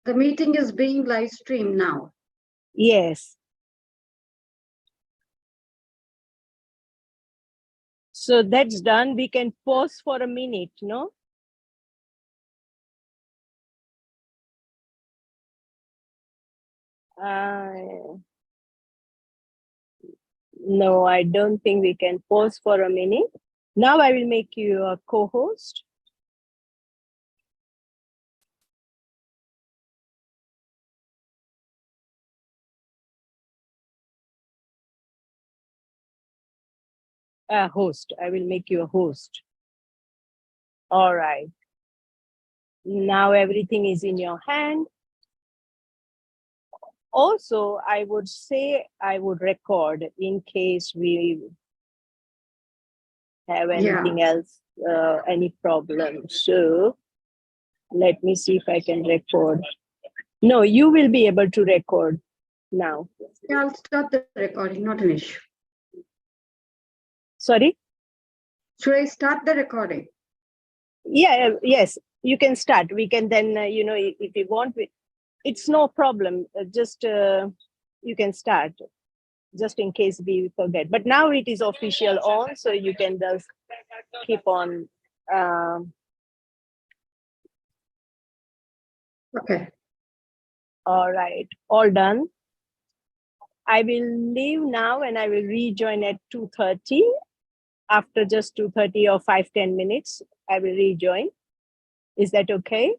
The meeting is being live streamed now. Yes. So that's done. We can pause for a minute, no? No, I don't think we can pause for a minute. Now I will make you a co-host. A host. I will make you a host. All right. Now everything is in your hand. Also, I would say I would record in case we have anything else, any problem. So let me see if I can record. No, you will be able to record now. Yeah, I'll start the recording, not an issue. Sorry? Should I start the recording? Yeah, yes, you can start. We can then, if you want, it's no problem. Just you can start, just in case we forget. But now it is official on, so you can just keep on. Okay. All right, all done. I will leave now and I will rejoin at 2:30. After just 2:30 or 5-10 minutes, I will rejoin. Is that okay?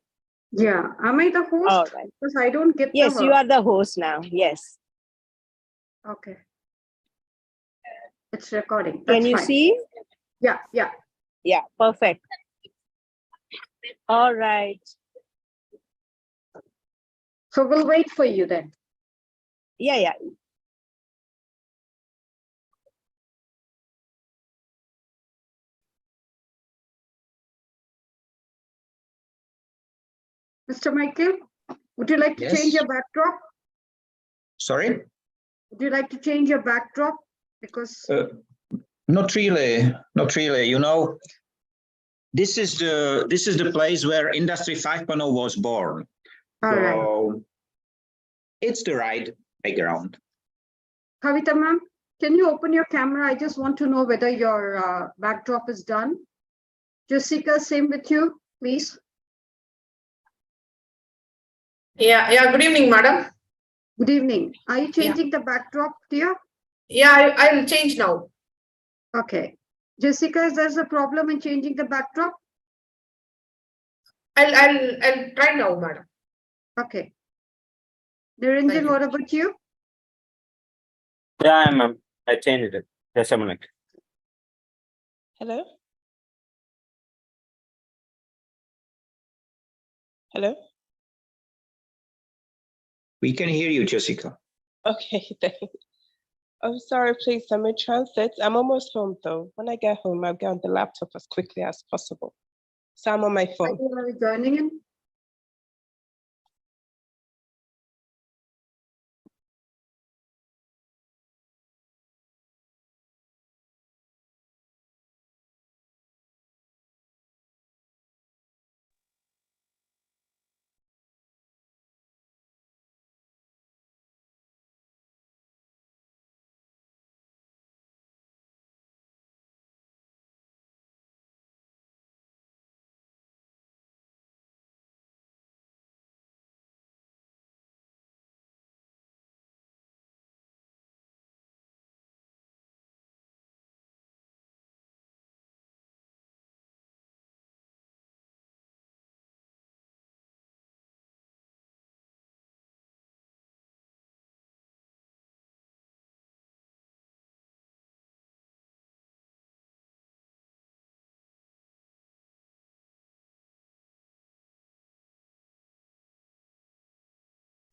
Yeah. Am I the host? All right. Because I don't get Yes, you are the host now. Yes. Okay. It's recording. That's Can you fine. see? Yeah, yeah. Yeah, perfect. All right. So we'll wait for you then. Yeah. Mr. Michael, would you like to change your backdrop? Sorry? Would you like to change your backdrop? Because Not really. You know, this is the place where Industry 5.0 was born. all right. It's the right background. Kavita ma'am, can you open your camera? I just want to know whether your backdrop is done. Jessica, same with you, please. Yeah. Good evening, madam. Good evening. Are you changing the backdrop, dear? Yeah, I'll change now. Okay. Jessica, is there a problem in changing the backdrop? I'll try now, madam. Okay. Niranjan, what about you? Yeah, ma'am. I changed it. Just a minute. Hello? Hello? We can hear you, Jessica. Okay, thanks. I'm sorry, please, I'm in transit. I'm almost home though. When I get home, I'll get on the laptop as quickly as possible. So I'm on my phone. Are you joining in?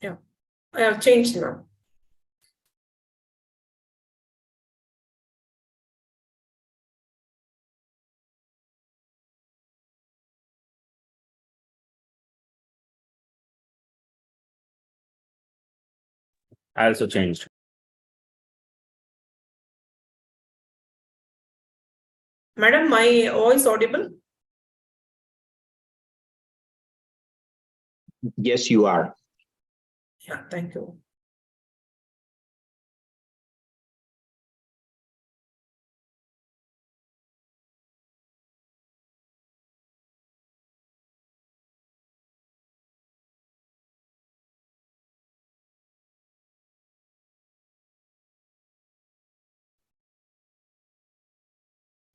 Yeah, I have changed now. I also changed. Madam, my voice audible? Yes, you are. Yeah, thank you.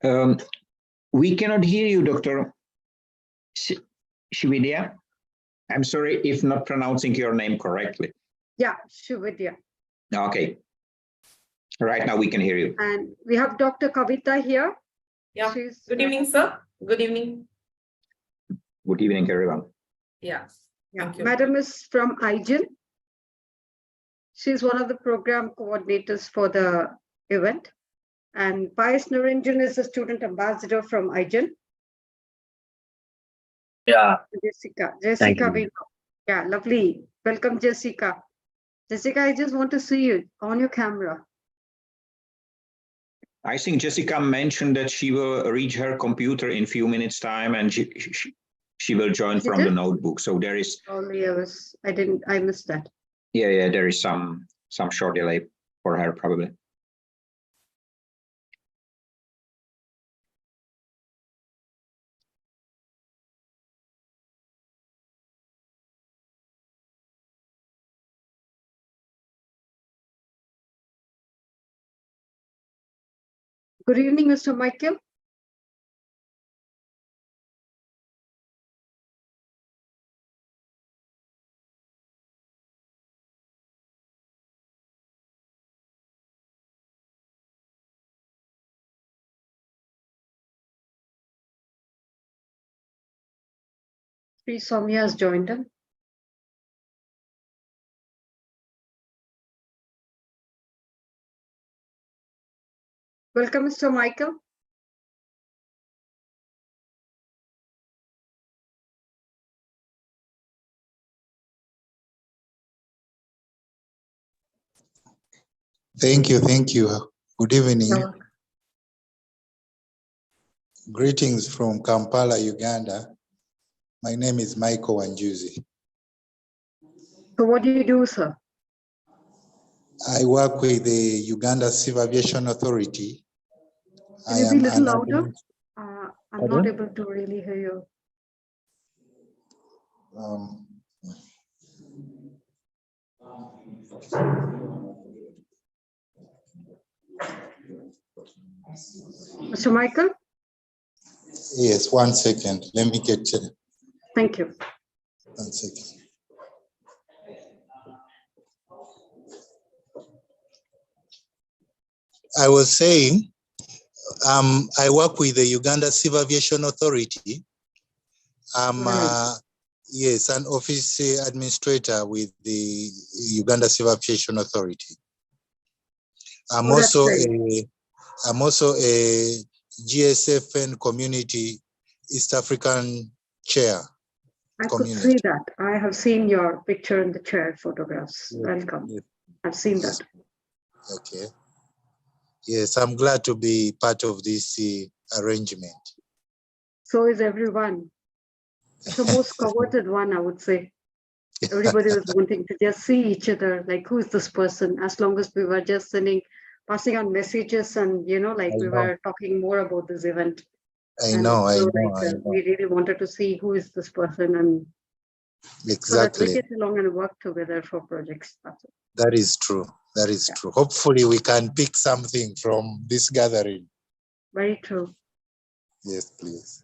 Um, we cannot hear you, Dr. Shividya. I'm sorry if not pronouncing your name correctly. Yeah, Shubhidya. Okay. Right now we can hear you. And we have Dr. Kavita here. Yeah. She's Good evening, sir. Good evening. Good evening, everyone. Yeah. Yeah, Thank you. Madam is from IGEN. She's one of the program coordinators for the event. And Payas Naranjan is a student ambassador from IGEN. Yeah. Jessica, Thank you. we know. Yeah, lovely. Welcome, Jessica. Jessica, I just want to see you on your camera. I think Jessica mentioned that she will reach her computer in a few minutes time and she will join She from the did? notebook. So there is, Only I missed that. yeah, there is some short delay for her probably. Good evening, Mr. Michael. Sri Soumya has joined in. Welcome, Mr. Michael. Thank you. Good evening. Hello. Greetings from Kampala, Uganda. My name is Michael Wanjuzi. So what do you do, sir? I work with the Uganda Civil Aviation Authority. Can you be a little an louder? admin- I'm not able to really hear you. um, Mr. Michael, yes, 1 second. Let me get thank you. 1 second. I was saying, I work with the Uganda Civil Aviation Authority. I'm Right. yes, an office administrator with the Uganda Civil Aviation Authority. I'm Oh, that's also great. a GSFN Community East African Chair. I could Community. see that. I have seen your picture in the chair photographs. Yes, Welcome. yes, I've seen yes. that. Okay. Yes, I'm glad to be part of this arrangement. So is everyone. It's the most coveted one, I would say. Everybody was wanting to just see each other, like, who is this person? As long as we were just passing on messages and, like I we know. were talking more about this event. I And know. we really wanted to see who is this person and so that we Exactly. get along and work together for projects. That's it. That is true. That is true. Hopefully we can pick something from this gathering. Very true. Yes, please.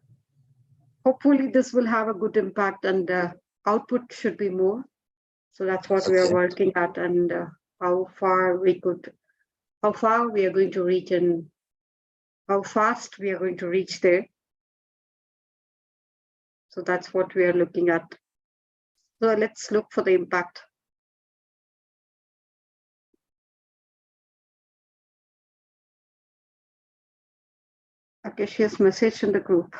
Hopefully this will have a good impact and output should be more. So that's what we are Okay. working at and how far we are going to reach and how fast we are going to reach there. So that's what we are looking at. So let's look for the impact. Akashia's message in the group.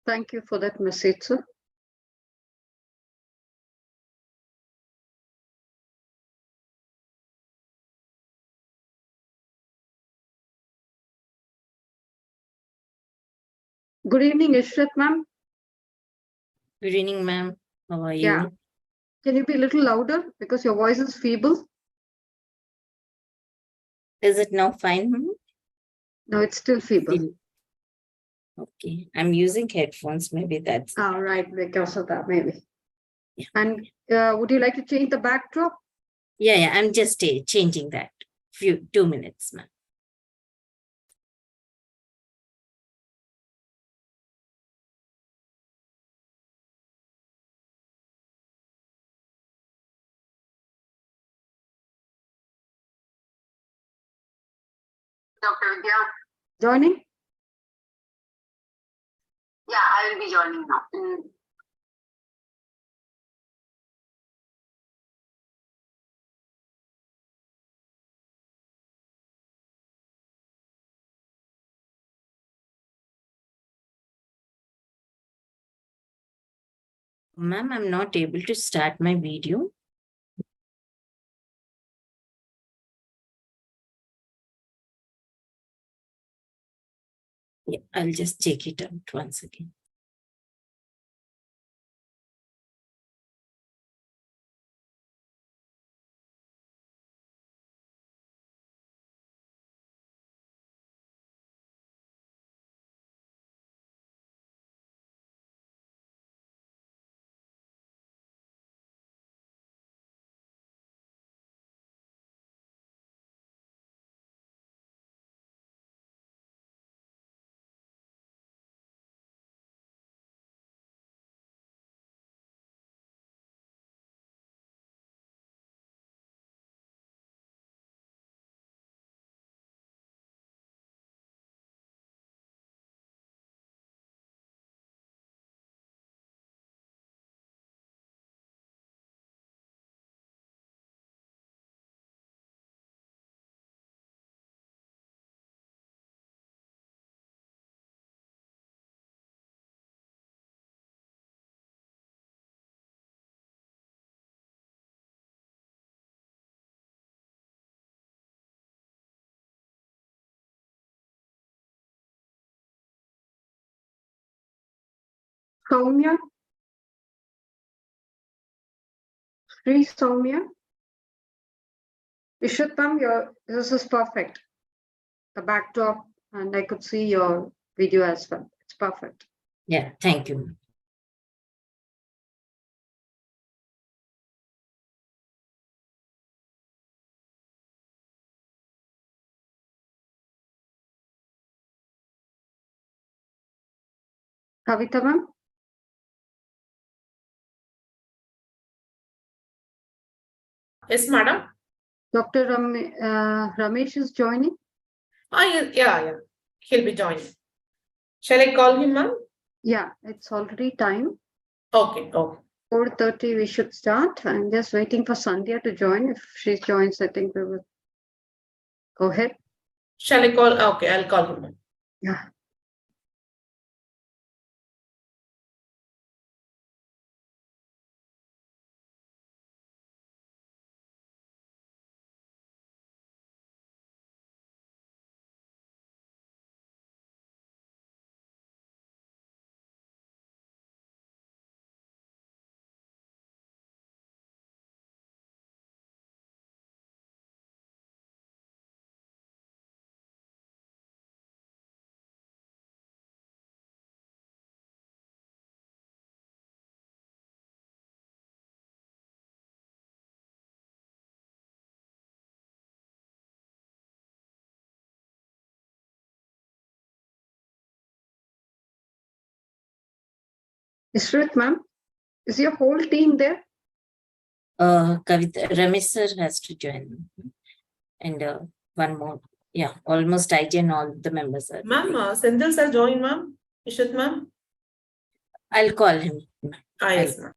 Thank you for that message, sir. Good evening, Ishrat ma'am. Good evening, ma'am. How are Yeah. you? Can you be a little louder because your voice is feeble? Is it now fine, ma'am? No, it's still feeble. Still. Okay, I'm using headphones. Maybe that's it. All right, because of that, maybe. Yeah. And would you like to change the backdrop? Yeah. I'm just changing that. 2 minutes, ma'am. Dr. Vidya? Joining? Yeah, I will be joining now. Ma'am, I'm not able to start my video. Yeah, I'll just check it out once again. Soumya? Sri Soumya? Ishrat ma'am, this is perfect. The backdrop, and I could see your video as well. It's perfect. Yeah, thank you, ma'am. Kavita ma'am? Yes, madam. Dr. Ramesh is joining? Yeah. He'll be joining. Shall I call him, ma'am? Yeah, it's already time. Okay. 4:30 we should start. I'm just waiting for Sandhya to join. If she joins, I think we will go ahead. Shall I call? Okay, I'll call him, ma'am. Yeah. Ishrat ma'am, is your whole team there? Kavita, Ramesh sir has to join. And one more. Yeah, almost IG and all the members are. Ma'am, Senthil sir join, ma'am. Ishrat ma'am. I'll call him. Yes, ma'am.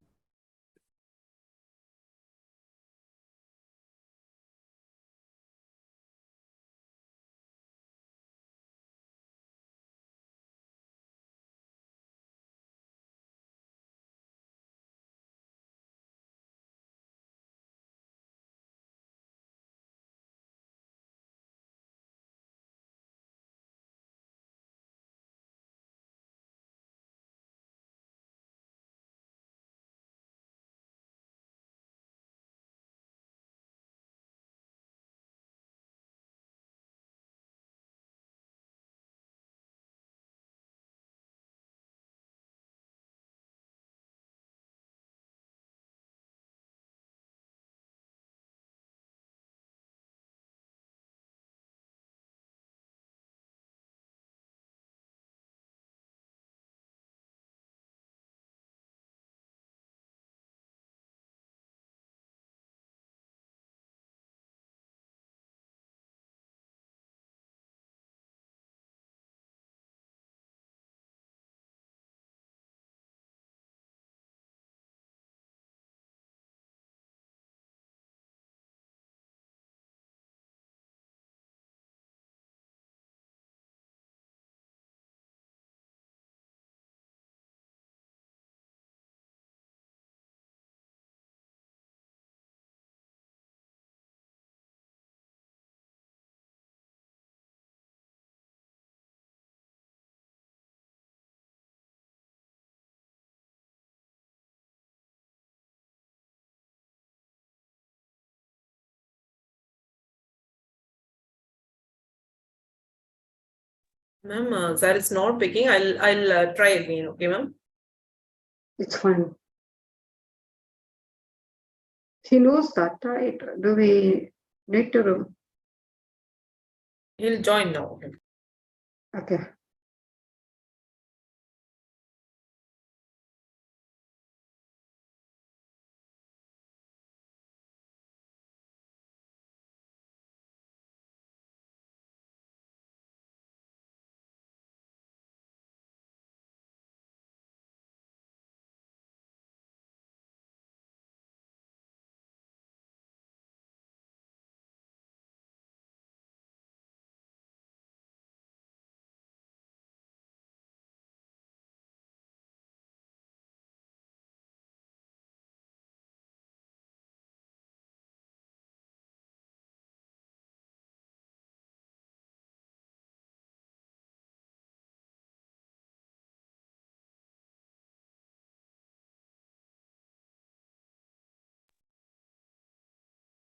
Ma'am, sir is not picking. I'll try again. Okay, ma'am. It's fine. He knows that, right? Do we need to do? He'll join now. Okay.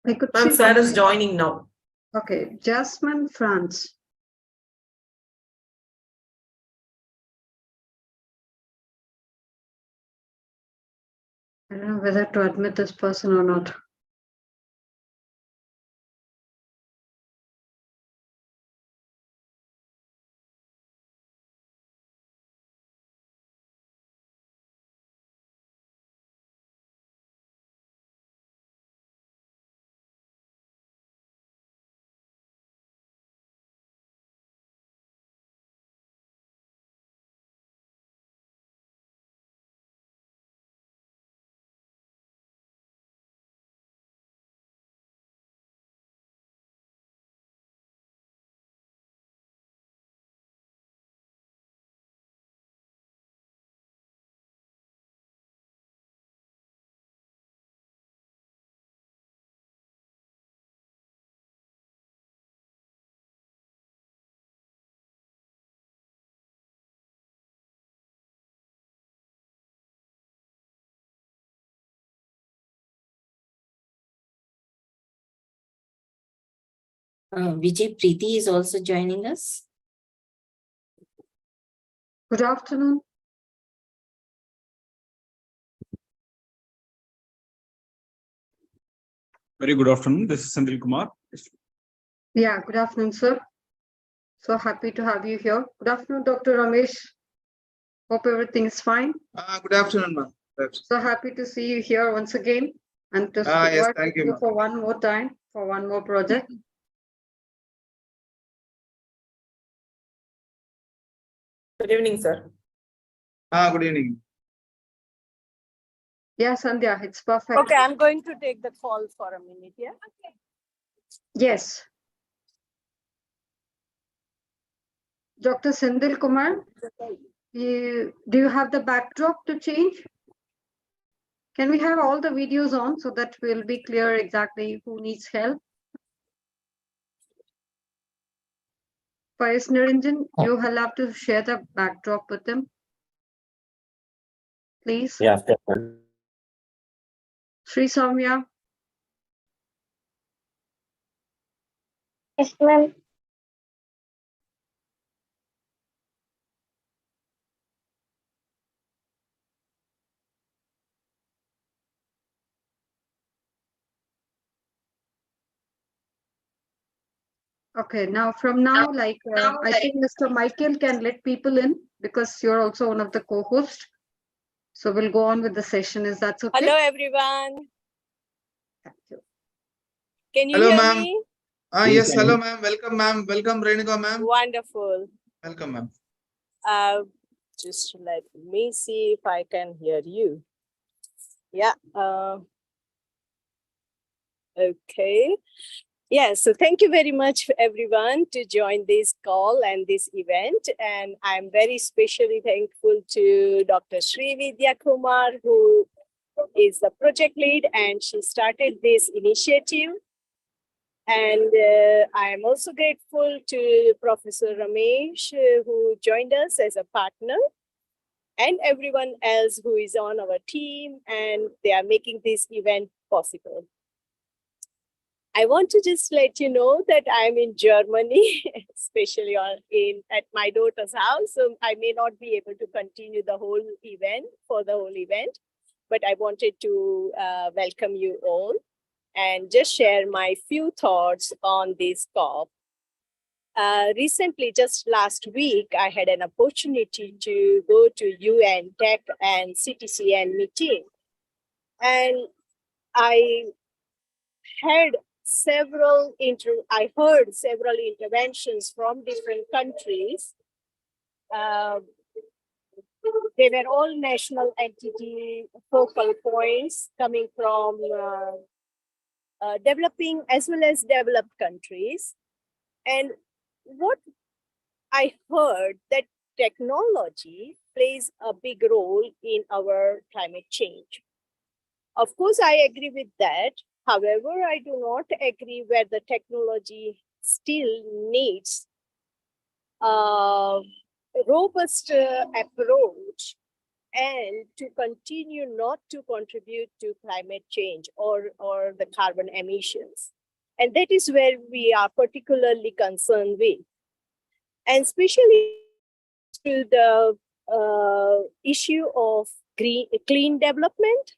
I could Ma'am, see. sir is joining now. Okay, Jasmine France. I don't know whether to admit this person or not. Vijay Preeti is also joining us. Good afternoon. Very good afternoon. This is Sandil Kumar. Yeah, good afternoon, sir. So happy to have you here. Good afternoon, Dr. Ramesh. Hope everything is fine. Good afternoon, ma'am. So happy to see you here once again and to Yes, work thank with you, you for one more time, for one more project. Good evening, sir. Good evening. Yeah, Sandhya, it's perfect. Okay, I'm going to take the call for a minute. Yeah. Yes. Dr. Sandil Kumar, do you have the backdrop to change? Can we have all the videos on so that we'll be clear exactly who needs help? Faiz Niranjan, you will have to share the backdrop with them. Please. Yeah, ma'am. Sri Soumya. Yes, ma'am. Okay, now from now, I think Mr. Michael can let people in because you're also one of the co-hosts. So we'll go on with the session. Is that okay? Hello, everyone. Thank you. Can you Hello, hear ma'am. me? Yes, hello, ma'am. Welcome, ma'am. Welcome, Renuka, ma'am. Wonderful. Welcome, ma'am. Just let me see if I can hear you. Yeah. Okay. Yeah, so thank you very much everyone to join this call and this event. And I'm very specially thankful to Dr. Sri Vidya Kumar, who is the project lead, and she started this initiative. And I am also grateful to Professor Ramesh, who joined us as a partner, and everyone else who is on our team, and they are making this event possible. I want to just let you know that I'm in Germany, especially at my daughter's house. So I may not be able to continue the whole event but I wanted to welcome you all and just share my few thoughts on this COP. Recently, just last week, I had an opportunity to go to UN Tech and CTCN meeting. And I heard several interventions from different countries. They were all national entity focal points coming from developing as well as developed countries. And what I heard that technology plays a big role in our climate change. Of course, I agree with that. However, I do not agree where the technology still needs a robust approach and to continue not to contribute to climate change or the carbon emissions. And that is where we are particularly concerned with. And especially to the issue of clean development.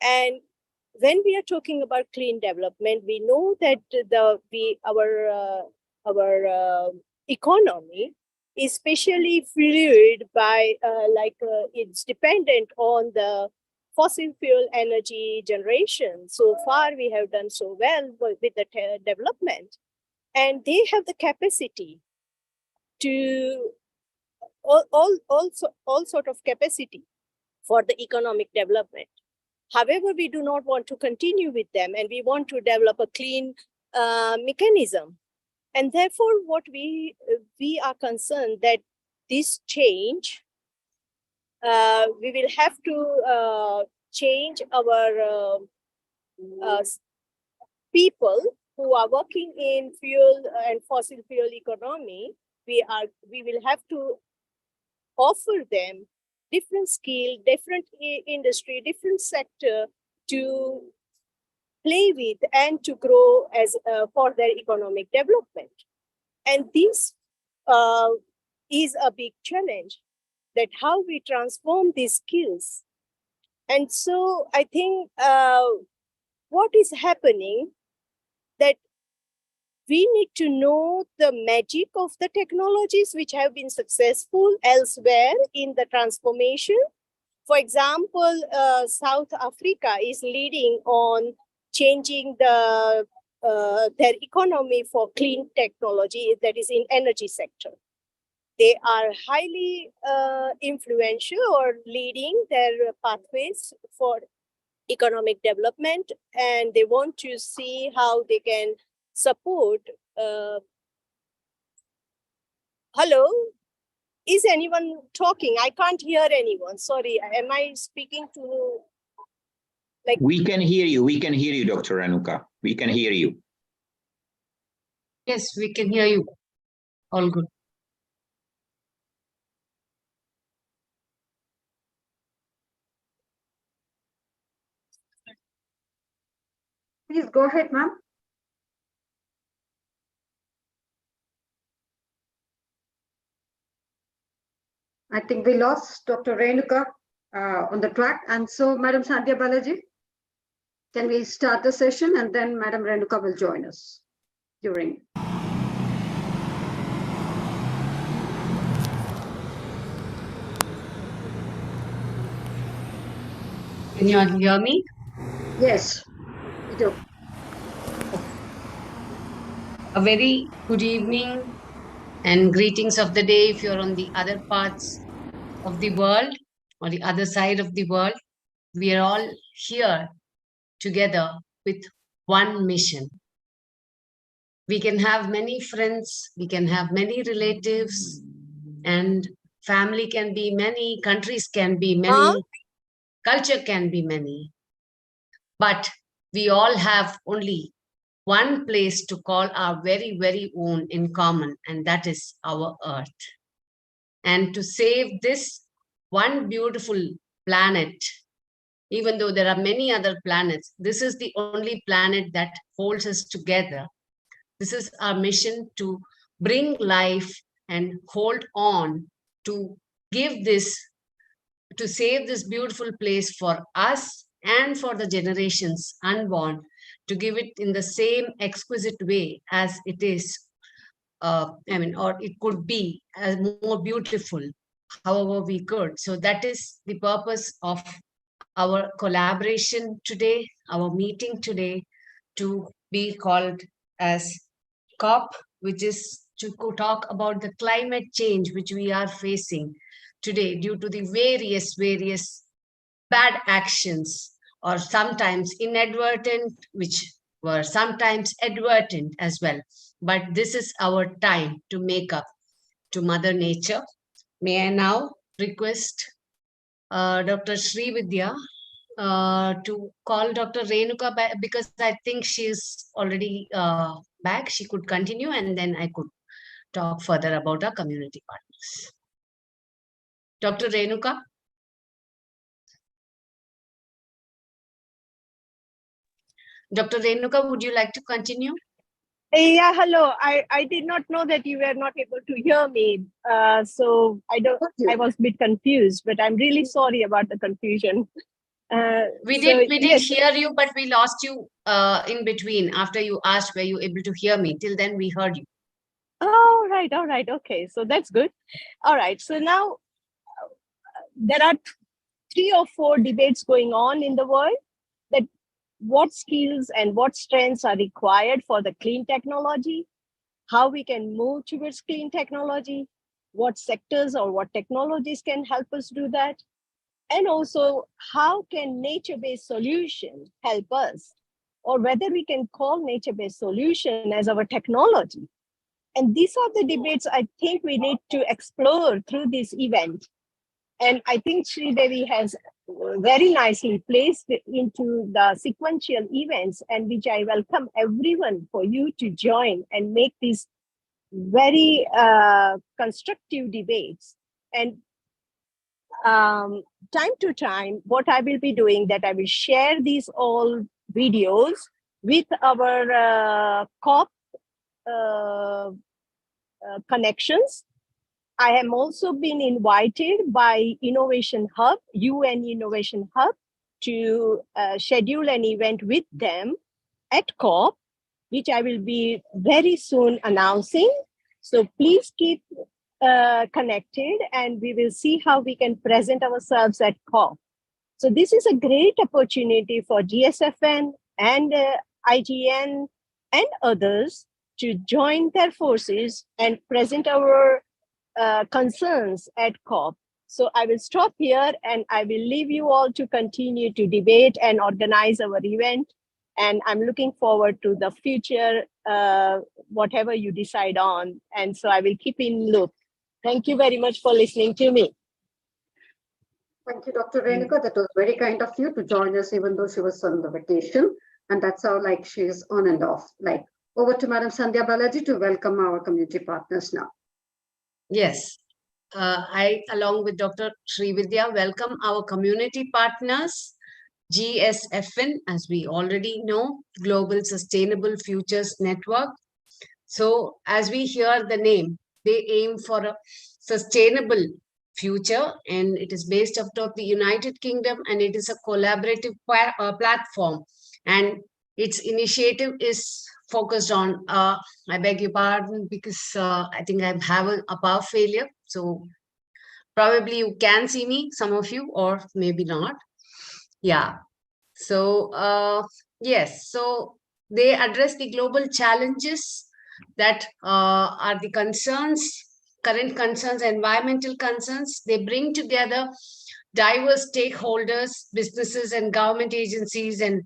And when we are talking about clean development, we know that our economy is especially fluid by it's dependent on the fossil fuel energy generation. So far, we have done so well with the development, and they have the capacity to all sort of capacity for the economic development. However, we do not want to continue with them, and we want to develop a clean mechanism. And therefore, what we are concerned that this change, we will have to change our people who are working in fuel and fossil fuel economy. We will have to offer them different skill, different industry, different sector to play with and to grow as for their economic development. And this is a big challenge, that how we transform these skills. And so I think what is happening, that we need to know the magic of the technologies which have been successful elsewhere in the transformation. For example, South Africa is leading on changing their economy for clean technology, that is in energy sector. They are highly influential or leading their pathways for economic development, and they want to see how they can support. Hello, is anyone talking? I can't hear anyone. Sorry, am I speaking to? We can hear you, Dr. Renuka. We can hear you. Yes, we can hear you. All good. Please go ahead, ma'am. I think we lost Dr. Renuka on the track. And so, Madam Sandhya Balaji, can we start the session, and then Madam Renuka will join us during. Can you all hear me? Yes, we do. A very good evening and greetings of the day if you're on the other parts of the world or the other side of the world. We are all here together with one mission. We can have many friends, we can have many relatives, and family can be many, countries can be many, culture can be many. But we all have only one place to call our very, very own in common, and that is our Earth. And to save this one beautiful planet, even though there are many other planets, this is the only planet that holds us together. This is our mission, to bring life and hold on, to give this, to save this beautiful place for us and for the generations unborn, to give it in the same exquisite way as it is, or it could be as more beautiful, however we could. So that is the purpose of our collaboration today, our meeting today, to be called as COP, which is to talk about the climate change which we are facing today due to the various bad actions, or sometimes inadvertent, which were sometimes advertent as well. But this is our time to make up to Mother Nature. May I now request Dr. Srividya to call Dr. Renuka back, because I think she's already back. She could continue, and then I could talk further about our community partners. Dr. Renuka? Dr. Renuka, would you like to continue? Yeah, hello. I did not know that you were not able to hear me. So I was a bit confused, but I'm really sorry about the confusion. We did hear you, but we lost you in between. After you asked, were you able to hear me? Till then, we heard you. Oh, right. All right. Okay. So that's good. All right. So now there are 3 or 4 debates going on in the world, that what skills and what strengths are required for the clean technology, how we can move towards clean technology, what sectors or what technologies can help us do that, and also how can nature-based solutions help us, or whether we can call nature-based solution as our technology. And these are the debates I think we need to explore through this event. And I think Sri Devi has very nicely placed it into the sequential events, and which I welcome everyone for you to join and make these very constructive debates. And time to time, what I will be doing, that I will share these all videos with our COP connections. I have also been invited by Innovation Hub, UN Innovation Hub, to schedule an event with them at COP, which I will be very soon announcing. So please keep connected, and we will see how we can present ourselves at COP. So this is a great opportunity for GSFN and IGN and others to join their forces and present our concerns at COP. So I will stop here, and I will leave you all to continue to debate and organize our event. And I'm looking forward to the future, whatever you decide on. And so I will keep in loop. Thank you very much for listening to me. Thank you, Dr. Renuka. That was very kind of you to join us, even though she was on the vacation. And that's how she's on and off. Over to Madam Sandhya Balaji to welcome our community partners now. Yes, I, along with Dr. Srividya, welcome our community partners, GSFN, as we already know, Global Sustainable Futures Network. So as we hear the name, they aim for a sustainable future, and it is based out of the United Kingdom, and it is a collaborative platform, and its initiative is focused on, I beg your pardon, because I think I have a power failure. So probably you can see me, some of you, or maybe not. Yeah. So yes, so they address the global challenges that are the concerns, current concerns, environmental concerns. They bring together diverse stakeholders, businesses and government agencies, and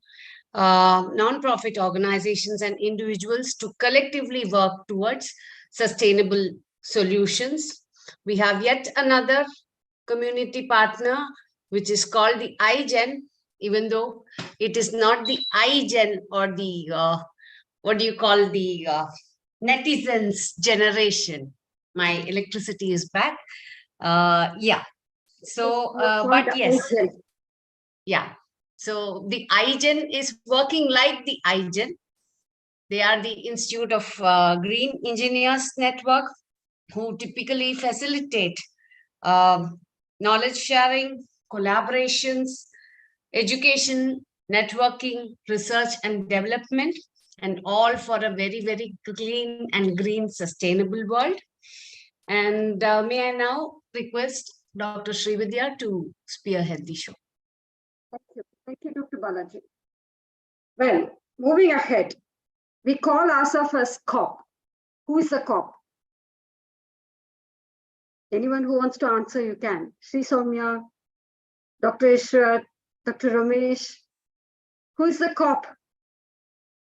non-profit organizations and individuals to collectively work towards sustainable solutions. We have yet another community partner, which is called the iGen, even though it is not the iGen or the, what do you call, the netizens generation. My electricity is back. Yeah. So, but yes. Yeah. So the iGen is working like the iGen. They are the Institute of Green Engineers Network, who typically facilitate knowledge sharing, collaborations, education, networking, research and development, and all for a very, very clean and green sustainable world. And may I now request Dr. Srividya to spearhead the show. Thank you, Dr. Balaji. Well, moving ahead, we call ourselves as COP. Who is the COP? Anyone who wants to answer, you can. Sri Soumya, Dr. Ishrat, Dr. Ramesh. Who is the COP?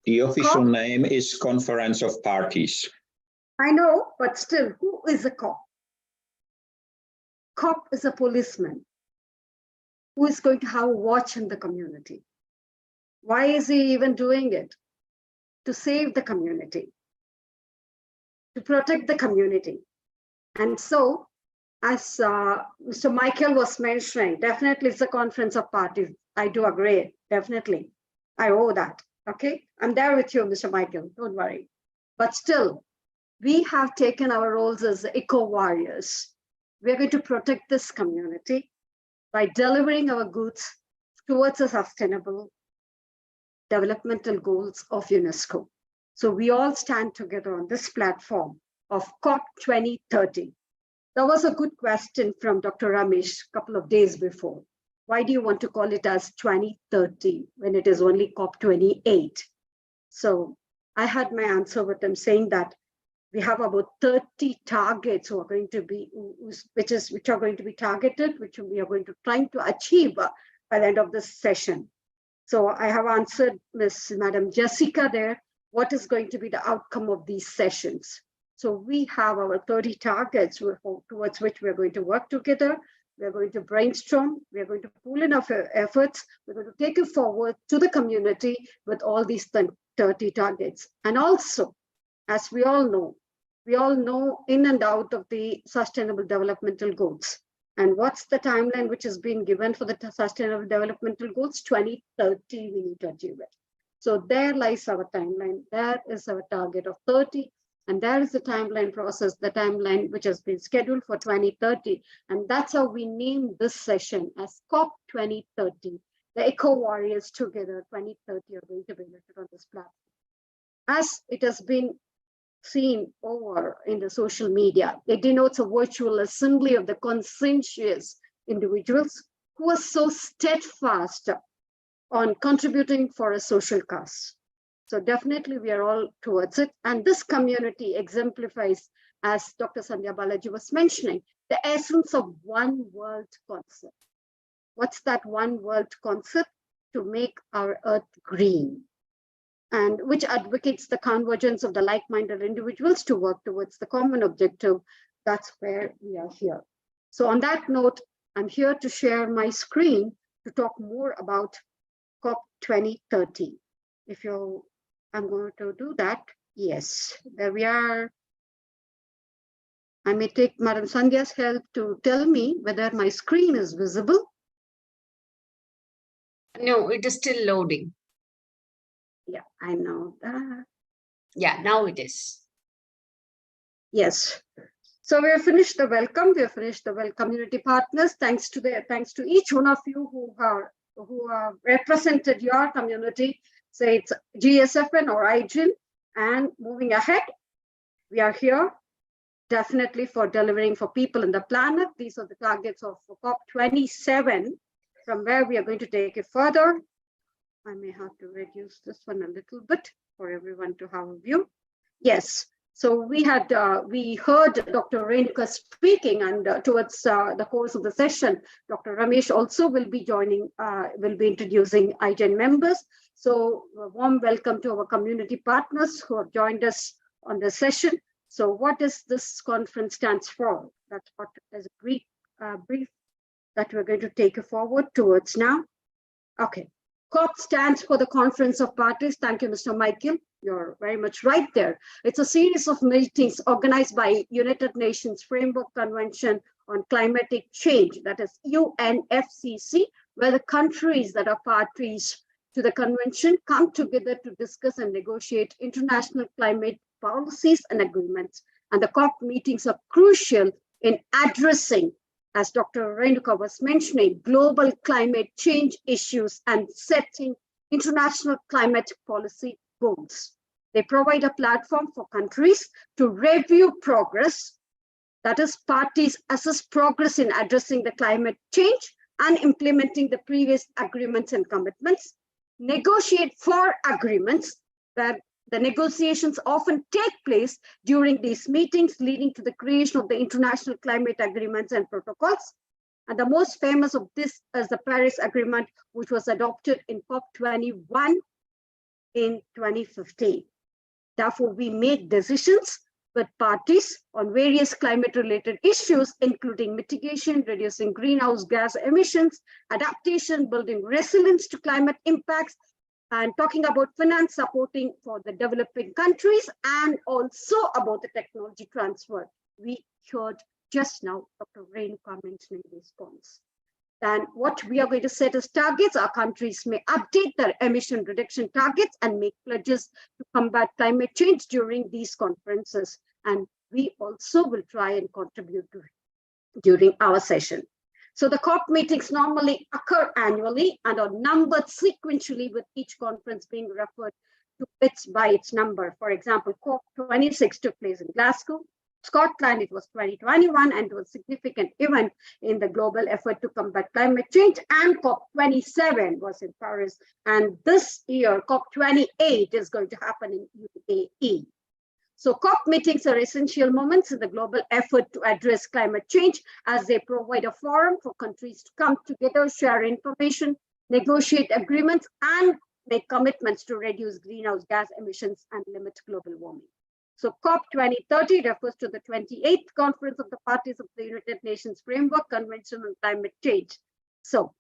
The official name is Conference of Parties. I know, but still, who is a COP? COP is a policeman who is going to have a watch in the community. Why is he even doing it? To save the community, to protect the community. And so, as Mr. Michael was mentioning, definitely it's a conference of parties. I do agree, definitely. I owe that, okay? I'm there with you, Mr. Michael, don't worry. But still, we have taken our roles as eco-warriors. We're going to protect this community by delivering our goods towards a sustainable developmental goals of UNESCO. So we all stand together on this platform of COP 2030. That was a good question from Dr. Ramesh a couple of days before. Why do you want to call it as 2030 when it is only COP 28? So I had my answer with them saying that we have about 30 targets who are going to be, which are going to be targeted, which we are going to try to achieve by the end of this session. So I have answered Madam Jessica there, what is going to be the outcome of these sessions. So we have our 30 targets towards which we're going to work together. We're going to brainstorm. We're going to pool in our efforts. We're going to take it forward to the community with all these 30 targets. And also, as we all know in and out of the Sustainable Developmental Goals. And what's the timeline which has been given for the Sustainable Developmental Goals? 2030, we need to achieve it. So there lies our timeline. There is our target of 30. And there is the timeline process, the timeline which has been scheduled for 2030. And that's how we named this session as COP 2030. The Eco Warriors Together 2030 are going to be listed on this platform. As it has been seen over in the social media, it denotes a virtual assembly of the conscientious individuals who are so steadfast on contributing for a social cause. So definitely we are all towards it. And this community exemplifies, as Dr. Sandhya Balaji was mentioning, the essence of one world concept. What's that one world concept? To make our earth green, and which advocates the convergence of the like-minded individuals to work towards the common objective. That's where we are here. So on that note, I'm here to share my screen to talk more about COP 2030. I'm going to do that. Yes, there we are. I may take Madam Sandhya's help to tell me whether my screen is visible. No, it is still loading. Yeah, I know that. Yeah, now it is. Yes. So we have finished the welcome. We have finished the community partners. Thanks to each one of you who have represented your community, say it's GSFN or iGen. And moving ahead, we are here definitely for delivering for people in the planet. These are the targets of COP27, from where we are going to take it further. I may have to reduce this one a little bit for everyone to have a view. Yes, so we heard Dr. Renuka speaking, and towards the course of the session, Dr. Ramesh also will be joining, will be introducing iGen members. So a warm welcome to our community partners who have joined us on the session. So what does this conference stands for? That's what is a brief that we're going to take forward towards now. Okay. COP stands for the Conference of Parties. Thank you, Mr. Michael. You're very much right there. It's a series of meetings organized by United Nations Framework Convention on Climatic Change, that is UNFCCC, where the countries that are parties to the convention come together to discuss and negotiate international climate policies and agreements. And the COP meetings are crucial in addressing, as Dr. Renuka was mentioning, global climate change issues and setting international climate policy goals. They provide a platform for countries to review progress, that is, parties assess progress in addressing the climate change and implementing the previous agreements and commitments, negotiate for agreements, where the negotiations often take place during these meetings, leading to the creation of the international climate agreements and protocols. And the most famous of this is the Paris Agreement, which was adopted in COP21 in 2015. Therefore, we make decisions with parties on various climate-related issues, including mitigation, reducing greenhouse gas emissions, adaptation, building resilience to climate impacts, and talking about finance supporting for the developing countries, and also about the technology transfer. We heard just now Dr. Renuka mentioning these points. And what we are going to set as targets, our countries may update their emission reduction targets and make pledges to combat climate change during these conferences. And we also will try and contribute to it during our session. So the COP meetings normally occur annually and are numbered sequentially, with each conference being referred to by its number. For example, COP26 took place in Glasgow, Scotland, it was 2021, and it was a significant event in the global effort to combat climate change. And COP27 was in Paris. And this year, COP28 is going to happen in UAE. So COP meetings are essential moments in the global effort to address climate change, as they provide a forum for countries to come together, share information, negotiate agreements, and make commitments to reduce greenhouse gas emissions and limit global warming. So COP 2030 refers to the 28th Conference of the Parties of the United Nations Framework Convention on Climate Change. So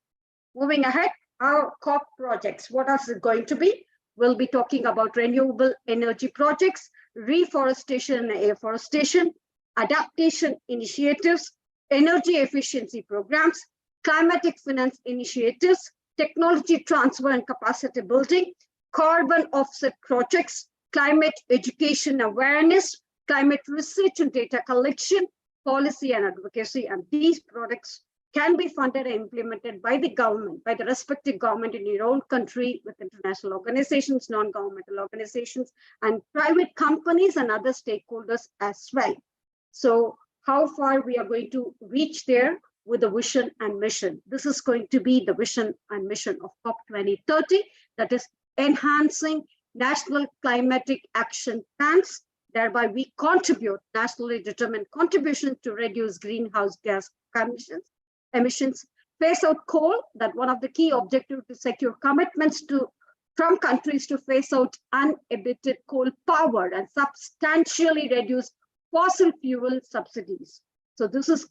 moving ahead, our COP projects, what is it going to be? We'll be talking about renewable energy projects, reforestation and afforestation, adaptation initiatives, energy efficiency programs, climatic finance initiatives, technology transfer and capacity building, carbon offset projects, climate education awareness, climate research and data collection, policy and advocacy. And these products can be funded and implemented by the government, by the respective government in your own country, with international organizations, non-governmental organizations, and private companies and other stakeholders as well. So how far we are going to reach there with the vision and mission? This is going to be the vision and mission of COP 2030, that is enhancing national climatic action plans. Thereby we contribute nationally determined contributions to reduce greenhouse gas emissions, phase out coal, that one of the key objectives to secure commitments from countries to phase out unabated coal power and substantially reduce fossil fuel subsidies. So this is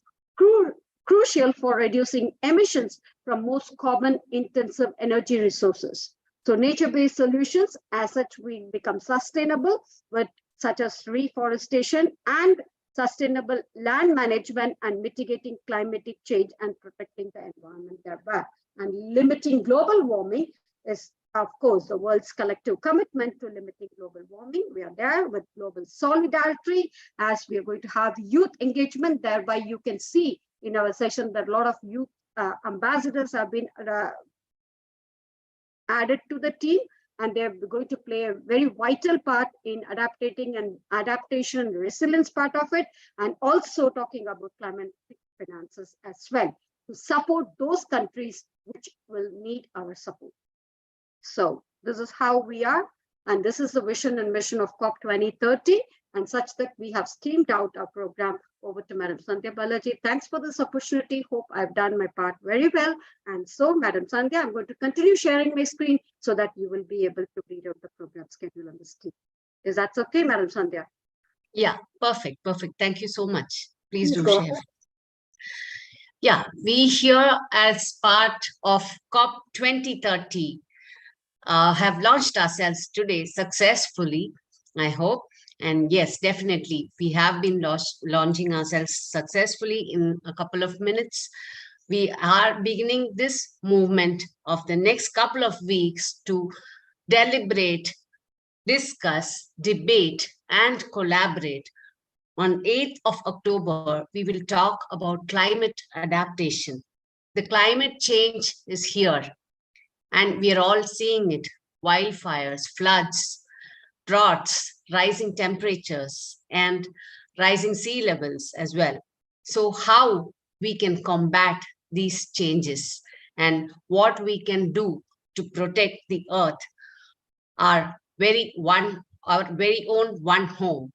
crucial for reducing emissions from most carbon intensive energy resources. So nature-based solutions, as such, will become sustainable, with such as reforestation and sustainable land management and mitigating climatic change and protecting the environment thereby. And limiting global warming is, of course, the world's collective commitment to limiting global warming. We are there with global solidarity, as we are going to have youth engagement. Thereby, you can see in our session that a lot of youth ambassadors have been added to the team, and they're going to play a very vital part in adaptation and resilience part of it, and also talking about climate finances as well, to support those countries which will need our support. So this is how we are, and this is the vision and mission of COP 2030, and such that we have schemed out our program. Over to Madam Sandhya Balaji. Thanks for this opportunity. Hope I've done my part very well. And so, Madam Sandhya, I'm going to continue sharing my screen so that you will be able to read out the program schedule on the screen. Is that okay, Madam Sandhya? Yeah, perfect, perfect. Thank you so much. Please do go share. ahead. Yeah, we here as part of COP 2030 have launched ourselves today successfully, I hope. And yes, definitely, we have been launching ourselves successfully in a couple of minutes. we are beginning this movement of the next couple of weeks to deliberate, discuss, debate, and collaborate. On 8th of October, we will talk about climate adaptation. The climate change is here, and we are all seeing it. Wildfires, floods, droughts, rising temperatures, and rising sea levels as well. So how we can combat these changes and what we can do to protect the earth, our very own one home.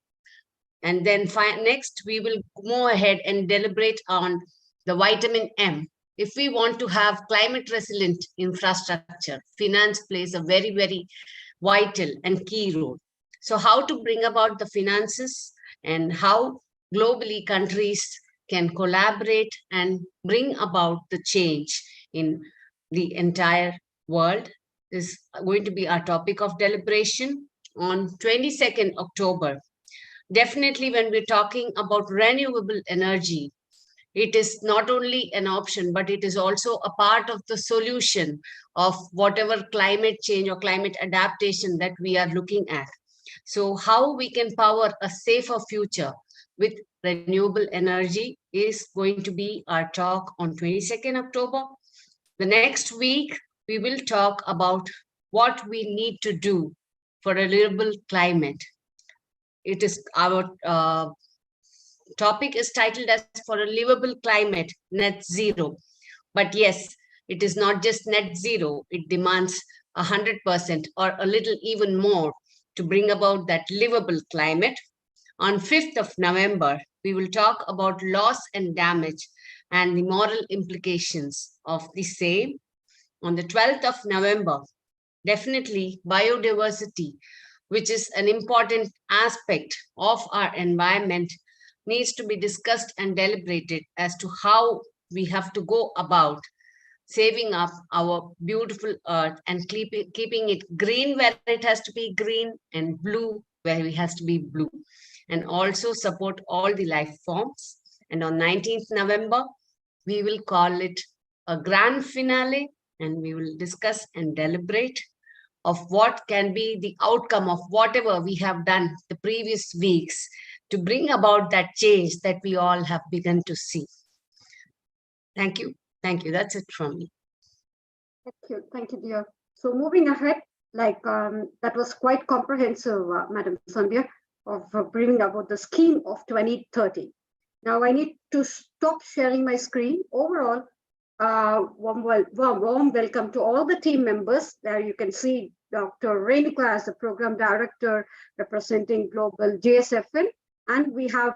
And then next, we will move ahead and deliberate on the vitamin M. If we want to have climate resilient infrastructure, finance plays a very, very vital and key role. So how to bring about the finances and how globally countries can collaborate and bring about the change in the entire world is going to be our topic of deliberation on 22nd October. Definitely when we're talking about renewable energy, it is not only an option, but it is also a part of the solution of whatever climate change or climate adaptation that we are looking at. So how we can power a safer future with renewable energy is going to be our talk on 22nd October. The next week, we will talk about what we need to do for a livable climate. It is our topic is titled as For a Livable Climate, Net Zero. But yes, it is not just net zero. It demands 100% or a little even more to bring about that livable climate. On 5th of November, we will talk about loss and damage and the moral implications of the same. On the 12th of November, definitely biodiversity, which is an important aspect of our environment, needs to be discussed and deliberated as to how we have to go about saving up our beautiful earth and keeping it green where it has to be green and blue where it has to be blue, and also support all the life forms. And on 19th November, we will call it a grand finale, and we will discuss and deliberate of what can be the outcome of whatever we have done the previous weeks to bring about that change that we all have begun to see. Thank you. Thank you. That's it from me. Thank you, dear. So moving ahead, that was quite comprehensive, Madam Sandhya, of bringing about the scheme of 2030. Now I need to stop sharing my screen. Overall, warm welcome to all the team members. There you can see Dr. Renuka as the program director representing Global JSFN, and we have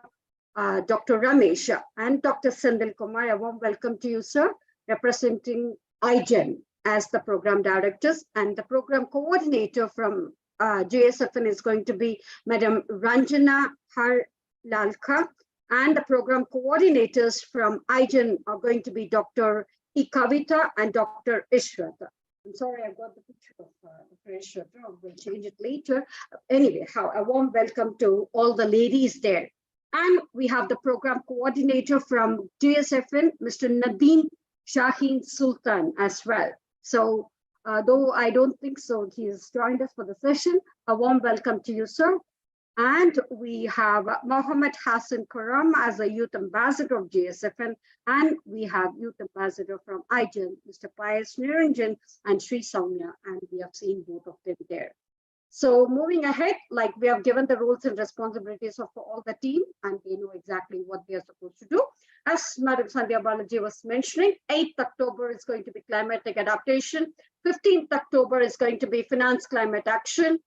Dr. Ramesh and Dr. Sendil Kumar. A warm welcome to you, sir, representing iGen as the program directors, and the program coordinator from JSFN is going to be Madam Ranjana Harlalka, and the program coordinators from iGen are going to be Dr. E. Kavita and Dr. Ishwata. I'm sorry, I've got the picture of Dr. Ishwata. We'll change it later. Anyway, a warm welcome to all the ladies there. And we have the program coordinator from JSFN, Mr. Nadeem Shaheen Sultan as well. So though I don't think so, he has joined us for the session. A warm welcome to you, sir. And we have Mohammed Hassan Karam as a youth ambassador of JSFN, and we have youth ambassador from iGen, Mr. Pius Niranjan and Sri Soumya, and we have seen both of them there. So moving ahead, we have given the roles and responsibilities of all the team, and they know exactly what they are supposed to do. As Madam Sandhya Balaji was mentioning, 8th October is going to be climatic adaptation, 15th October is going to be finance climate action,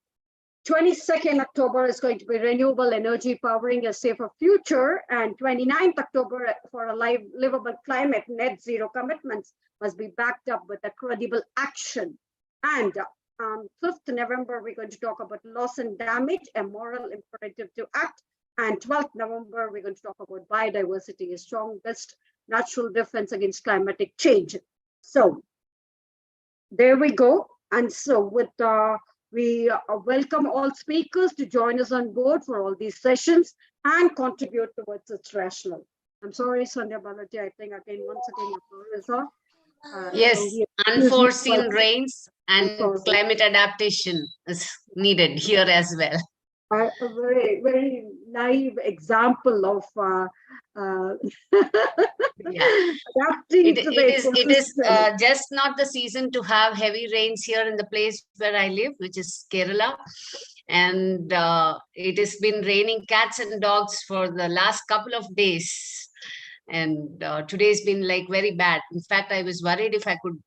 22nd October is going to be renewable energy powering a safer future, and 29th October for a livable climate, net zero commitments must be backed up with a credible action. And on 5th November, we're going to talk about loss and damage, a moral imperative to act. And 12th November, we're going to talk about biodiversity, a strongest natural defense against climatic change. So there we go. And so with we welcome all speakers to join us on board for all these sessions and contribute towards its rational. I'm sorry, Sandhya Balaji. I think again, once again, your power is off. Yes, unforeseen rain. rains and climate adaptation is needed here as well. A very, very live example of adapting to the It is ecosystem. just not the season to have heavy rains here in the place where I live, which is Kerala. And it has been raining cats and dogs for the last couple of days. And today's been like very bad. In fact, I was worried if I would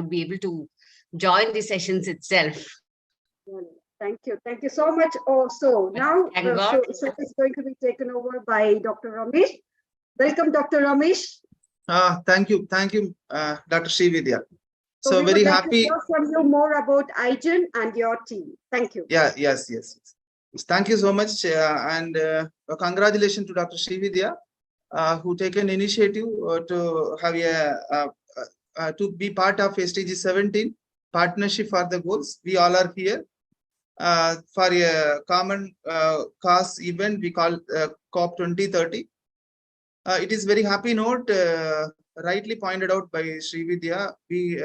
be able to join the sessions itself. Thank you. Thank you so much. Also, now Thank the God. show is going to be taken over by Dr. Ramesh. Welcome, Dr. Ramesh. Thank you, Dr. Srividya. So So we very would like to happy. hear from you more about IGEN and your team. Thank you. Yes. Thank you so much, and congratulations to Dr. Srividya, who taken initiative to have to be part of SDG 17 partnership for the goals. We all are here for a common cause event we call COP 2030. It is very happy note, rightly pointed out by Srividya. We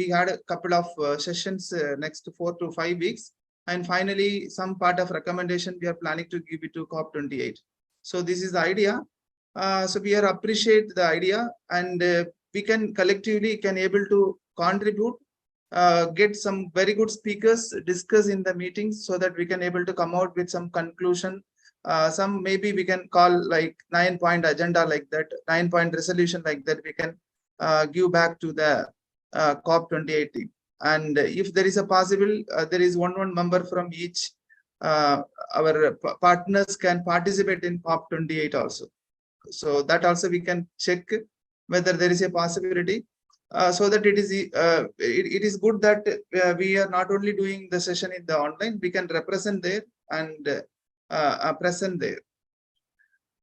had a couple of sessions next 4 to 5 weeks, and finally some part of recommendation we are planning to give it to COP 28. So this is the idea. So we are appreciate the idea, and we can collectively able to contribute, get some very good speakers, discuss in the meetings so that we can able to come out with some conclusion. Some maybe we can call like 9-point agenda like that, 9-point resolution like that. We can give back to the COP 28 team. And if there is a possible, there is one member from each our partners can participate in COP 28 also. So that also we can check whether there is a possibility, so that it is good that we are not only doing the session in the online, we can represent there and present there.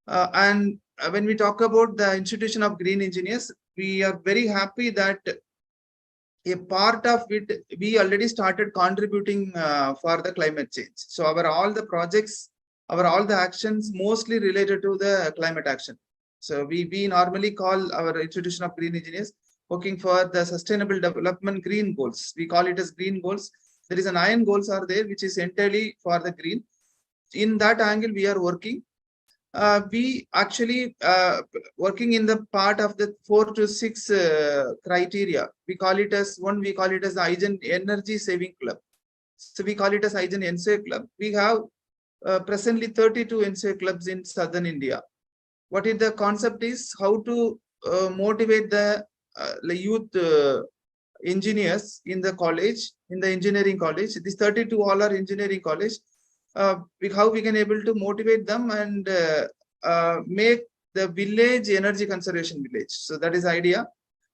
And when we talk about the Institution of Green Engineers, we are very happy that a part of it we already started contributing for the climate change. So all the projects, all the actions mostly related to the climate action. So we normally call our Institution of Green Engineers working for the Sustainable Development Green Goals. We call it as green goals. There is 9 goals are there, which is entirely for the green. In that angle, we are working. We actually working in the part of the 4 to 6 criteria. We call it as we call it as the IGEN Energy Saving Club. So we call it as IGEN NSA Club. We have presently 32 NSA clubs in southern India. What is the concept is how to motivate the youth engineers in the college, in the engineering college. These 32 all are engineering college. How we can able to motivate them and make the village energy conservation village. So that is the idea.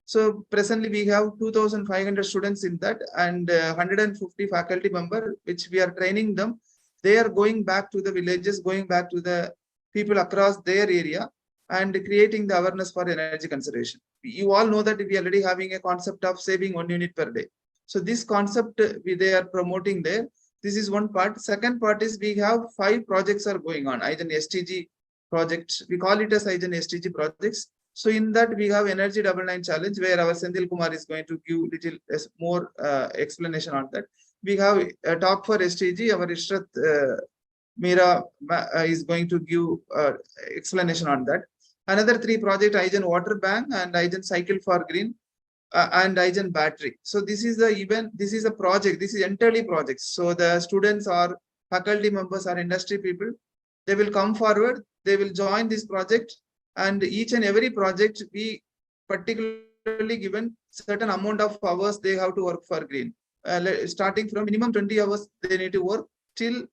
So presently we have 2,500 students in that, and 150 faculty members, which we are training them. They are going back to the villages, going back to the people across their area and creating the awareness for energy conservation. You all know that we are already having a concept of saving 1 unit per day. So this concept they are promoting there. This is one part. Second part is we have 5 projects are going on. IGEN SDG projects. We call it as IGEN SDG projects. So in that we have Energy 99 Challenge, where our Senthil Kumar is going to give little more explanation on that. We have a talk for SDG. Our Ishrat Meera is going to give explanation on that. Another 3 projects, IGEN Water Bank and IGEN Cycle for Green and IGEN Battery. So this is the event, this is a project, this is entirely projects. So the students or faculty members or industry people, they will come forward, they will join this project, and each and every project we particularly given certain amount of hours they have to work for green. Starting from minimum 20 hours they need to work till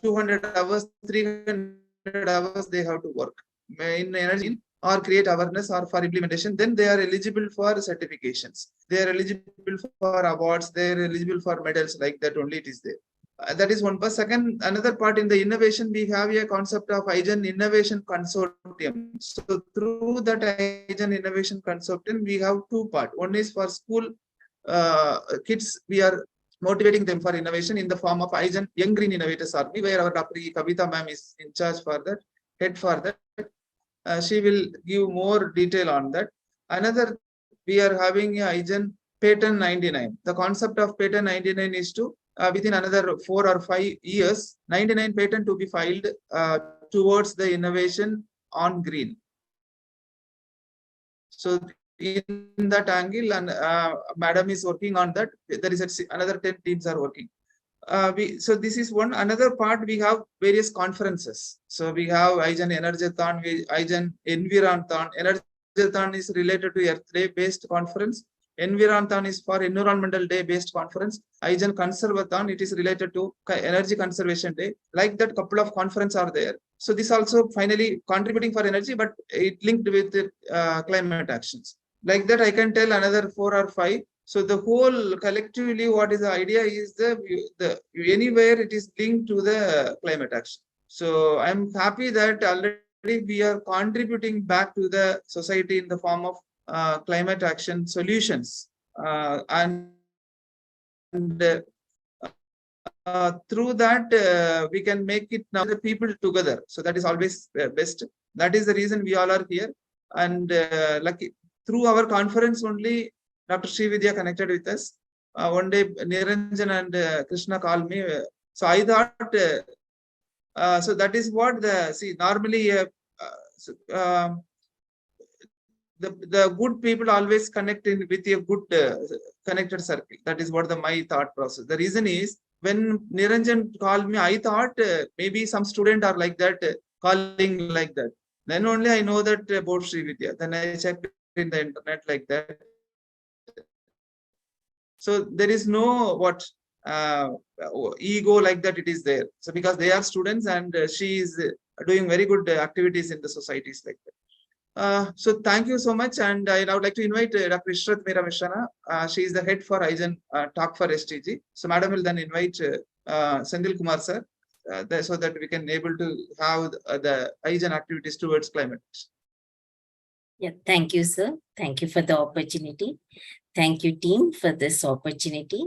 200 hours, 300 hours they have to work in energy or create awareness or for implementation. Then they are eligible for certifications. They are eligible for awards. They are eligible for medals, like that only it is there. That is one part. Second, another part in the innovation, we have a concept of IGEN Innovation Consortium. So through that IGEN Innovation Consortium, we have 2 parts. One is for school kids. We are motivating them for innovation in the form of IGEN Young Green Innovators Army, where our Dr. Kavita ma'am is in charge for that, head for that. She will give more detail on that. Another, we are having a IGEN Patent 99. The concept of Patent 99 is to within another 4 or 5 years, 99 patent to be filed towards the innovation on green. So in that angle, and madam is working on that. There is another 10 teams are working. So this is one. Another part, we have various conferences. So we have IGEN Energython, IGEN Environthon. Energython is related to Earth Day based conference. Environthon is for Environmental Day based conference. IGEN Conservathon, it is related to Energy Conservation Day. Like that, couple of conferences are there. So this also finally contributing for energy, but it linked with the, climate actions. Like that, I can tell another 4 or 5. So the whole collectively, what is the idea is the anywhere it is linked to the climate action. So I'm happy that already we are contributing back to the society in the form of climate action solutions, and through that we can make it now the people together. So that is always best. That is the reason we all are here. And lucky through our conference only, Dr. Srividya connected with us. One day Niranjan and Krishna called me. So I thought, so that is what normally the good people always connect in with a good connected circle. That is what my thought process. The reason is, when Niranjan called me, I thought maybe some student are like that, calling like that. Then only I know that about Srividya. Then I checked in the internet like that. So there is no ego like that. It is there. So because they are students, and she is doing very good activities in the societies like that. So thank you so much, and I now would like to invite Dr. Ishrat Meera Mishrana. She is the head for IGEN Talk for SDG. So madam will then invite Senthil Kumar sir, so that we can able to have the IGEN activities towards climate action. Yeah, thank you, sir. Thank you for the opportunity. Thank you, team, for this opportunity.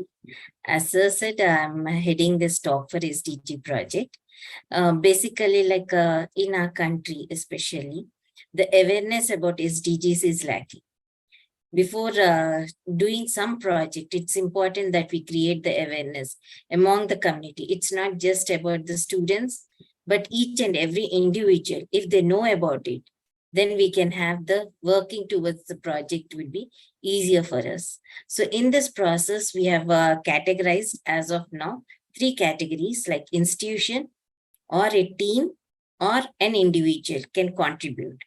As sir said, I'm heading this Talk for SDG project. Basically, like in our country, especially, the awareness about SDGs is lacking. Before doing some project, it's important that we create the awareness among the community. It's not just about the students, but each and every individual. If they know about it, then we can have the working towards the project will be easier for us. So in this process, we have categorized as of now 3 categories, like institution or a team or an individual can contribute.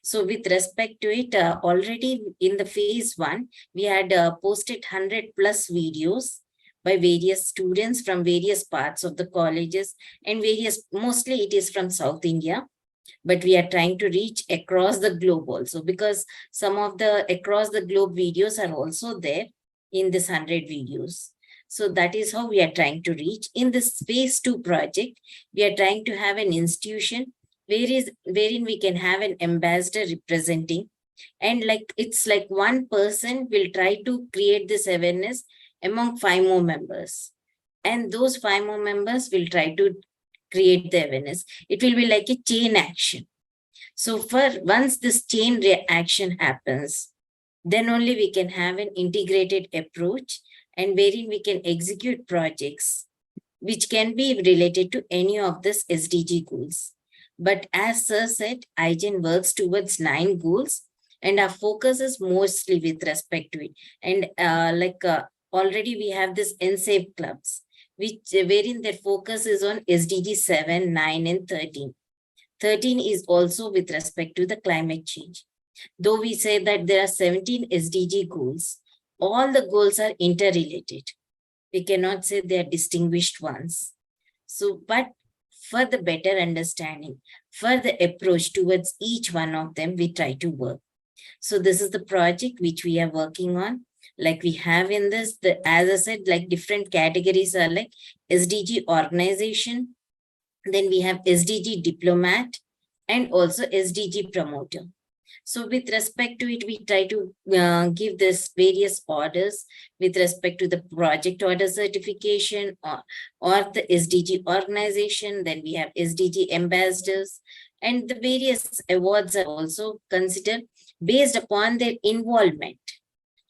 So with respect to it, already in the phase 1, we had posted 100+ videos by various students from various parts of the colleges and mostly it is from South India, but we are trying to reach across the globe also, because some of the across the globe videos are also there in this 100 videos. So that is how we are trying to reach. In this phase 2 project, we are trying to have an institution wherein we can have an ambassador representing, and like it's like one person will try to create this awareness among 5 more members, and those 5 more members will try to create the awareness. It will be like a chain action. So once this chain reaction happens, then only we can have an integrated approach, and wherein we can execute projects which can be related to any of this SDG goals. But as sir said, IGEN works towards 9 goals, and our focus is mostly with respect to it. And already we have this NSAVE clubs, wherein their focus is on SDG 7, 9, and 13. 13 is also with respect to the climate change. Though we say that there are 17 SDG goals, all the goals are interrelated. We cannot say they are distinguished ones. So, but for the better understanding, for the approach towards each one of them, we try to work. So this is the project which we are working on. Like we have in this, as I said, like different categories are like SDG organization, then we have SDG diplomat, and also SDG promoter. So with respect to it, we try to give this various orders with respect to the project order certification or the SDG organization. Then we have SDG ambassadors, and the various awards are also considered based upon their involvement,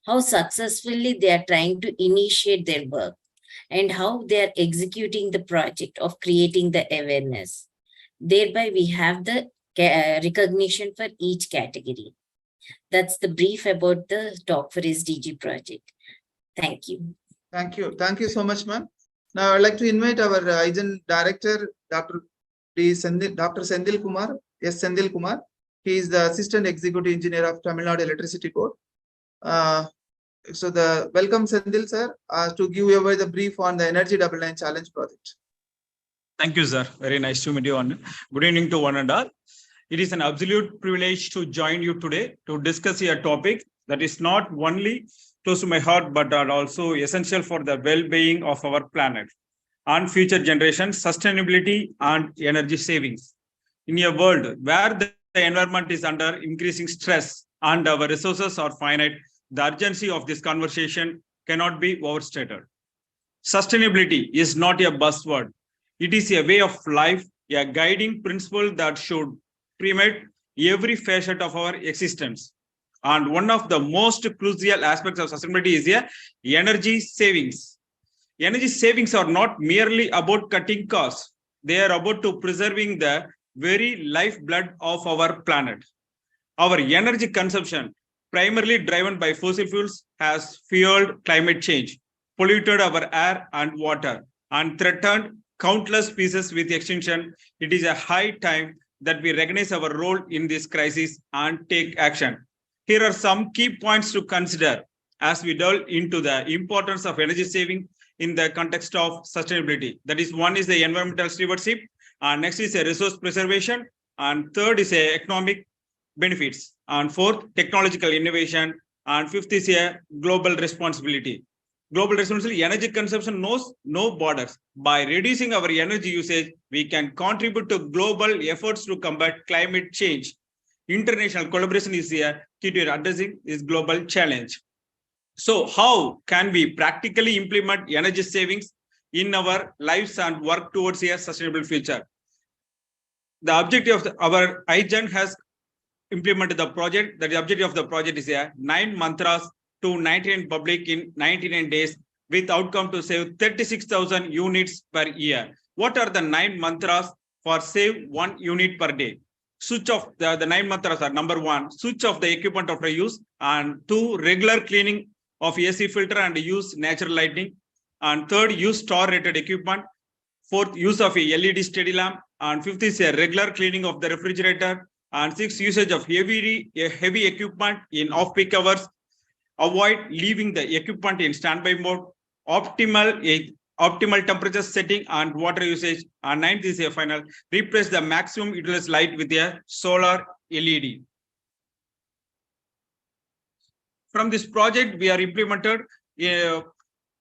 how successfully they are trying to initiate their work and how they are executing the project of creating the awareness. Thereby, we have the recognition for each category. That's the brief about the Talk for SDG project. Thank you. Thank you. Thank you so much, ma'am. Now I'd like to invite our IGEN director, Dr. Senthil Kumar. Yes, Senthil Kumar. He is the Assistant Executive Engineer of Tamil Nadu Electricity Board. Welcome Senthil sir to give away the brief on the Energy Double Nine Challenge project. Thank you, sir. Very nice to meet you. Good evening to one and all. It is an absolute privilege to join you today to discuss a topic that is not only close to my heart, but are also essential for the well-being of our planet and future generations, sustainability and energy savings. In a world where the environment is under increasing stress and our resources are finite, the urgency of this conversation cannot be overstated. Sustainability is not a buzzword. It is a way of life, a guiding principle that should permeate every facet of our existence. And one of the most crucial aspects of sustainability is energy savings. Energy savings are not merely about cutting costs. They are about to preserving the very lifeblood of our planet. Our energy consumption, primarily driven by fossil fuels, has fueled climate change, polluted our air and water, and threatened countless species with extinction. It is a high time that we recognize our role in this crisis and take action. Here are some key points to consider as we delve into the importance of energy saving in the context of sustainability. That is, one is the environmental stewardship, and next is a resource preservation, and third is a economic benefits, and fourth, technological innovation, and fifth is a global responsibility. Global responsibility, energy consumption knows no borders. By reducing our energy usage, we can contribute to global efforts to combat climate change. International collaboration is a key to addressing this global challenge. So how can we practically implement energy savings in our lives and work towards a sustainable future? The objective of our IGEN has implemented the project. The objective of the project is 9 mantras to 99 public in 99 days with outcome to save 36,000 units per year. What are the 9 mantras for save 1 unit per day? Switch off the 9 mantras are: number 1, switch off the equipment after use, and 2, regular cleaning of AC filter and use natural lighting, and 3rd, use star rated equipment, 4th, use of a LED steady lamp, and 5th is a regular cleaning of the refrigerator, and 6th, usage of heavy equipment in off-peak hours. Avoid leaving the equipment in standby mode, optimal temperature setting and water usage. And 9th is a final, replace the maximum utilized light with a solar LED. From this project, we are implemented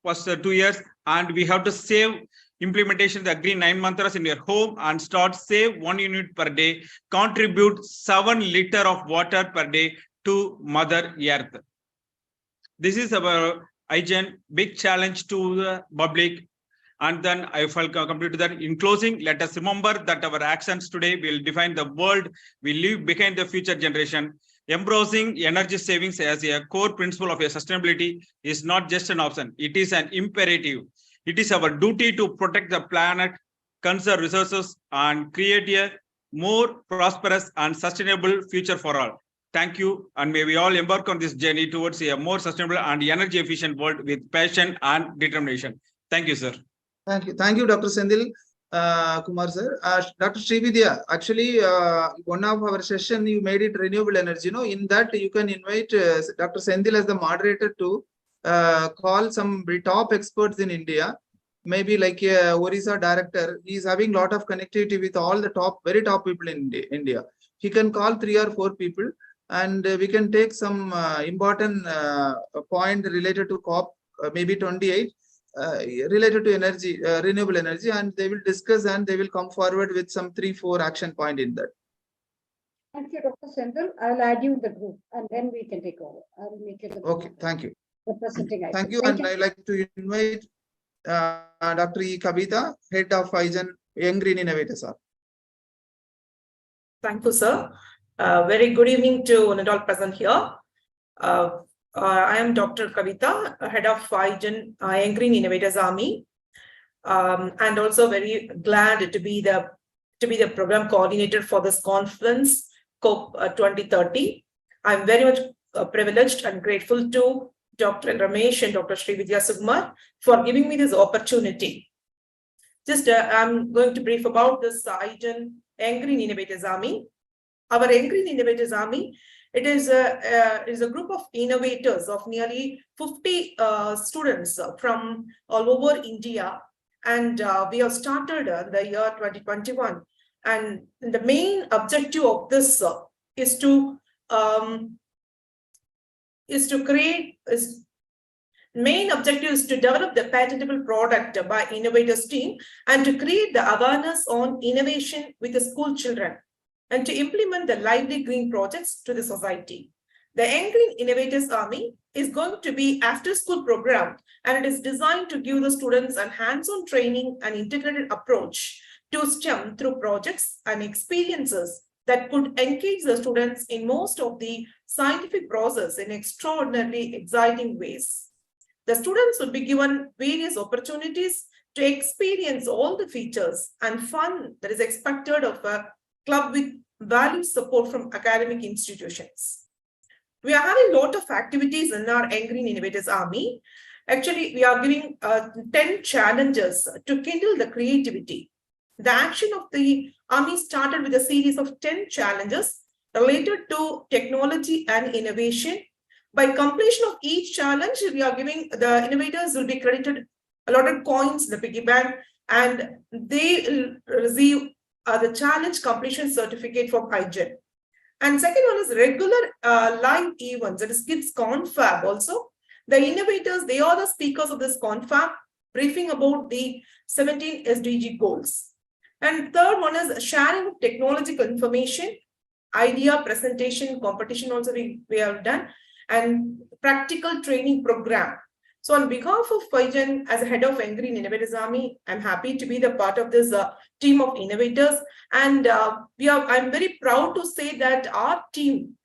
first 2 years, and we have to save implementation of the green 9 mantras in your home and start save 1 unit per day, contribute 7 liters of water per day to Mother Earth. This is our IGEN big challenge to the public. And then I will complete that. In closing, let us remember that our actions today will define the world we leave behind the future generation. Embracing energy savings as a core principle of sustainability is not just an option. It is an imperative. It is our duty to protect the planet, conserve resources, and create a more prosperous and sustainable future for all. Thank you, and may we all embark on this journey towards a more sustainable and energy efficient world with passion and determination. Thank you, sir. Thank you. Thank you, Dr. Senthil Kumar, sir. Dr. Srividya, actually, one of our session, you made it renewable energy. In that, you can invite Dr. Senthil as the moderator to call some top experts in India, maybe like a Orissa director. He is having a lot of connectivity with all the very top people in India. He can call 3 or 4 people, and we can take some important point related to COP, maybe 28, related to energy, renewable energy, and they will discuss and they will come forward with some 3-4 action point in that. Thank you, Dr. Sendil. I'll add you in the group and then we can take over. I'll make it. Okay, thank you. Representing item. Thank you. And I'd like to invite Dr. E. Kavita, Head of IGEN Young Green Innovators. Thank you, sir. Very good evening to one and all present here. I am Dr. Kavita, Head of IGEN Young Green Innovators Army, and also very glad to be the program coordinator for this conference, COPE 2030. I'm very much privileged and grateful to Dr. Ramesh and Dr. Srividya Sukumar for giving me this opportunity. Just I'm going to brief about this IGEN Young Green Innovators Army. Our Young Green Innovators Army, it is a group of innovators of nearly 50 students from all over India. And we have started in the year 2021. And the main objective of this is to develop the patentable product by innovators team and to create the awareness on innovation with the school children and to implement the lively green projects to the society. The Young Green Innovators Army is going to be after school program, and it is designed to give the students a hands-on training and integrated approach to STEM through projects and experiences that could engage the students in most of the scientific process in extraordinarily exciting ways. The students will be given various opportunities to experience all the features and fun that is expected of a club with value support from academic institutions. We are having a lot of activities in our Young Green Innovators Army. Actually, we are giving 10 challenges to kindle the creativity. The action of the Army started with a series of 10 challenges related to technology and innovation. By completion of each challenge, we are giving the innovators will be credited a lot of coins in the piggy bank, and they will receive the challenge completion certificate from IGEN. And second one is regular live events, that is Kids Confab also. The innovators, they are the speakers of this confab, briefing about the 17 SDG goals. And third one is sharing of technological information, idea presentation, competition also we have done, and practical training program. So on behalf of IGEN, as a head of Young Green Innovators Army, I'm happy to be the part of this team of innovators. And I'm very proud to say that our team,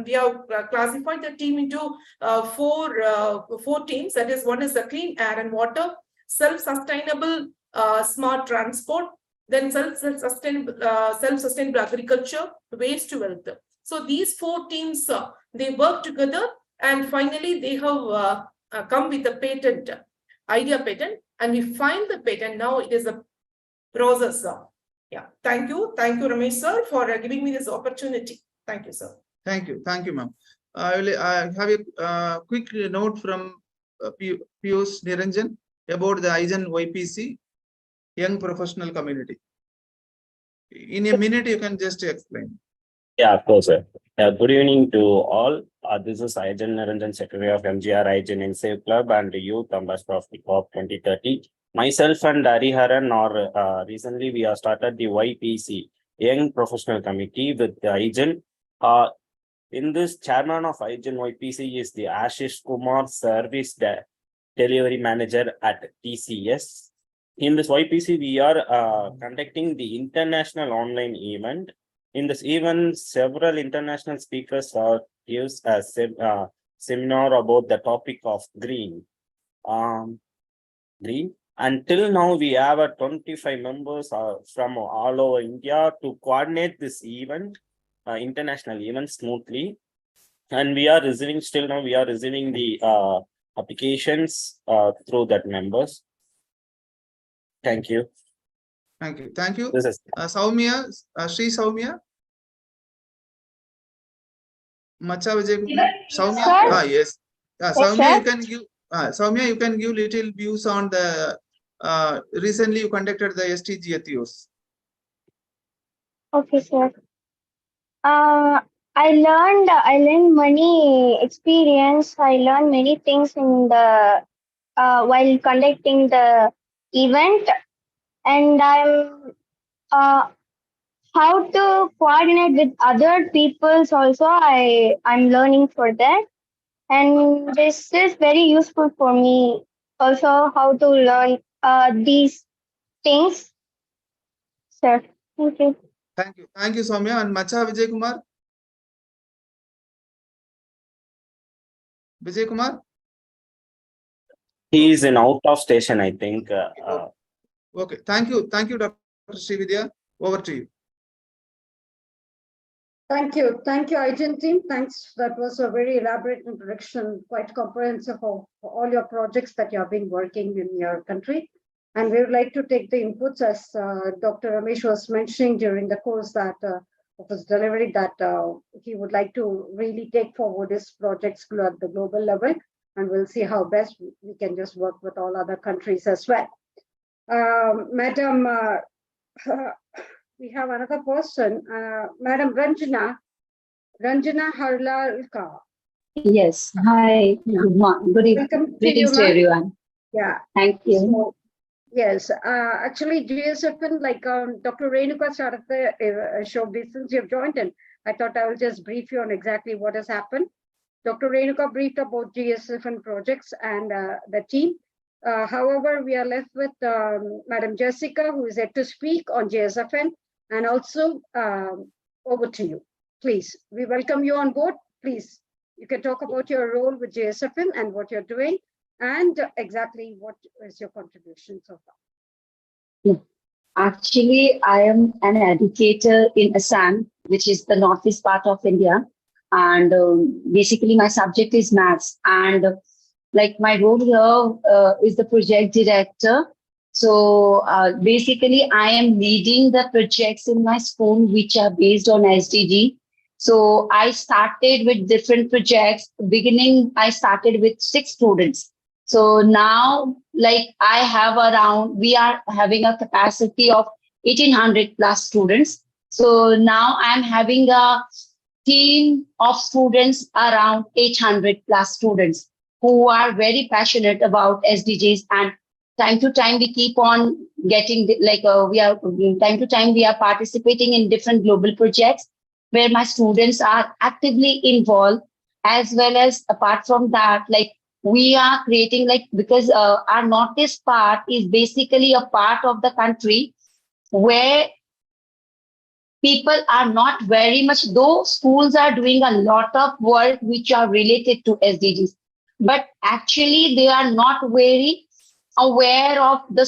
we have classified the team into four teams. That is, one is the clean air and water, self-sustainable smart transport, then self-sustainable agriculture, waste to wealth. So these four teams, they work together, and finally they have come with a patent, idea patent, and we find the patent. Now it is a process. Yeah, thank you, Ramesh sir, for giving me this opportunity. Thank you, sir. Thank you, ma'am. I have a quick note from Piyush Niranjan about the IGEN YPC, Young Professional Community. In a minute, you can just explain. Yeah, of course, sir. Good evening to all. This is IGEN Niranjan, Secretary of MGR IGEN InSave Club and the Youth Ambassador of the COP 2030. Myself and Hariharan recently we have started the YPC, Young Professional Committee with the IGEN. In this, chairman of IGEN YPC is the Ashish Kumar, Service Delivery Manager at TCS. In this YPC, we are conducting the international online event. In this event, several international speakers gives a seminar about the topic of green. Until now, we have 25 members from all over India to coordinate this event, international event smoothly. And we are receiving, still now we are receiving the applications through that members. Thank you. Thank you. This is Soumya, Sri Soumya. Macha Vijay. Soumya. Yes. Soumya, you can give. Soumya, you can give little views on the recently you conducted the SDG Ethos. Okay, sir. I learned many experience. I learned many things in the while conducting the event, and how to coordinate with other peoples also. I'm learning for that. And this is very useful for me also how to learn these things. Sir, thank you. Thank you. Thank you, Soumya. And Macha Vijay Kumar. Vijay Kumar? He is in out of station, I think. Okay. Thank you. Thank you, Dr. Srividya. Over to you. Thank you. Thank you, IGEN team. Thanks. That was a very elaborate introduction, quite comprehensive of all your projects that you have been working in your country. And we would like to take the inputs as Dr. Ramesh was mentioning during the course that of his delivery that he would like to really take forward his projects at the global level. And we'll see how best we can just work with all other countries as well. Madam, we have another person, Madam Ranjana Harlalka. Yes. Hi. Good morning. Good evening. Welcome Greetings to ma'am. everyone. Yeah. Thank you. So, yes. Actually, GSFN, like Dr. Renuka started the show since you've joined in. I thought I will just brief you on exactly what has happened. Dr. Renuka briefed about GSFN projects and the team. However, we are left with Madam Jessica, who is yet to speak on GSFN, and also over to you. Please, we welcome you on board. Please, you can talk about your role with GSFN and what you're doing, and exactly what is your contribution so far. Yeah. Actually, I am an educator in Assam, which is the northeast part of India. And basically, my subject is maths. And like my role here is the project director. So basically, I am leading the projects in my school, which are based on SDG. So I started with different projects. Beginning, I started with 6 students. So now, like we are having a capacity of 1800 plus students. So now I'm having a team of students around 800 plus students who are very passionate about SDGs, and time to time we keep on getting time to time we are participating in different global projects where my students are actively involved, as well as apart from that, like we are creating because our northeast part is basically a part of the country where people are not very much, though schools are doing a lot of work which are related to SDGs, but actually they are not very aware of the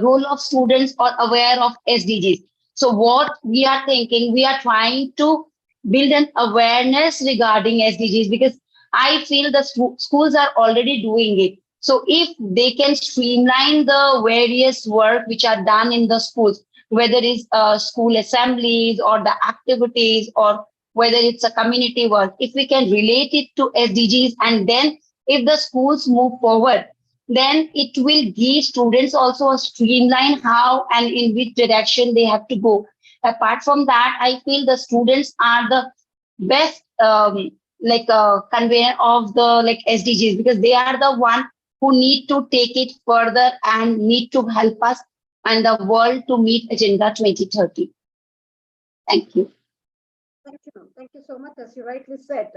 role of students or aware of SDGs. So what we are thinking, we are trying to build an awareness regarding SDGs, because I feel the schools are already doing it. So if they can streamline the various work which are done in the schools, whether it's school assemblies or the activities, or whether it's a community work, if we can relate it to SDGs, and then if the schools move forward, then it will give students also a streamline how and in which direction they have to go. Apart from that, I feel the students are the best conveyor of the SDGs, because they are the one who need to take it further and need to help us and the world to meet Agenda 2030. Thank you. Thank you. Thank you so much. As you rightly said,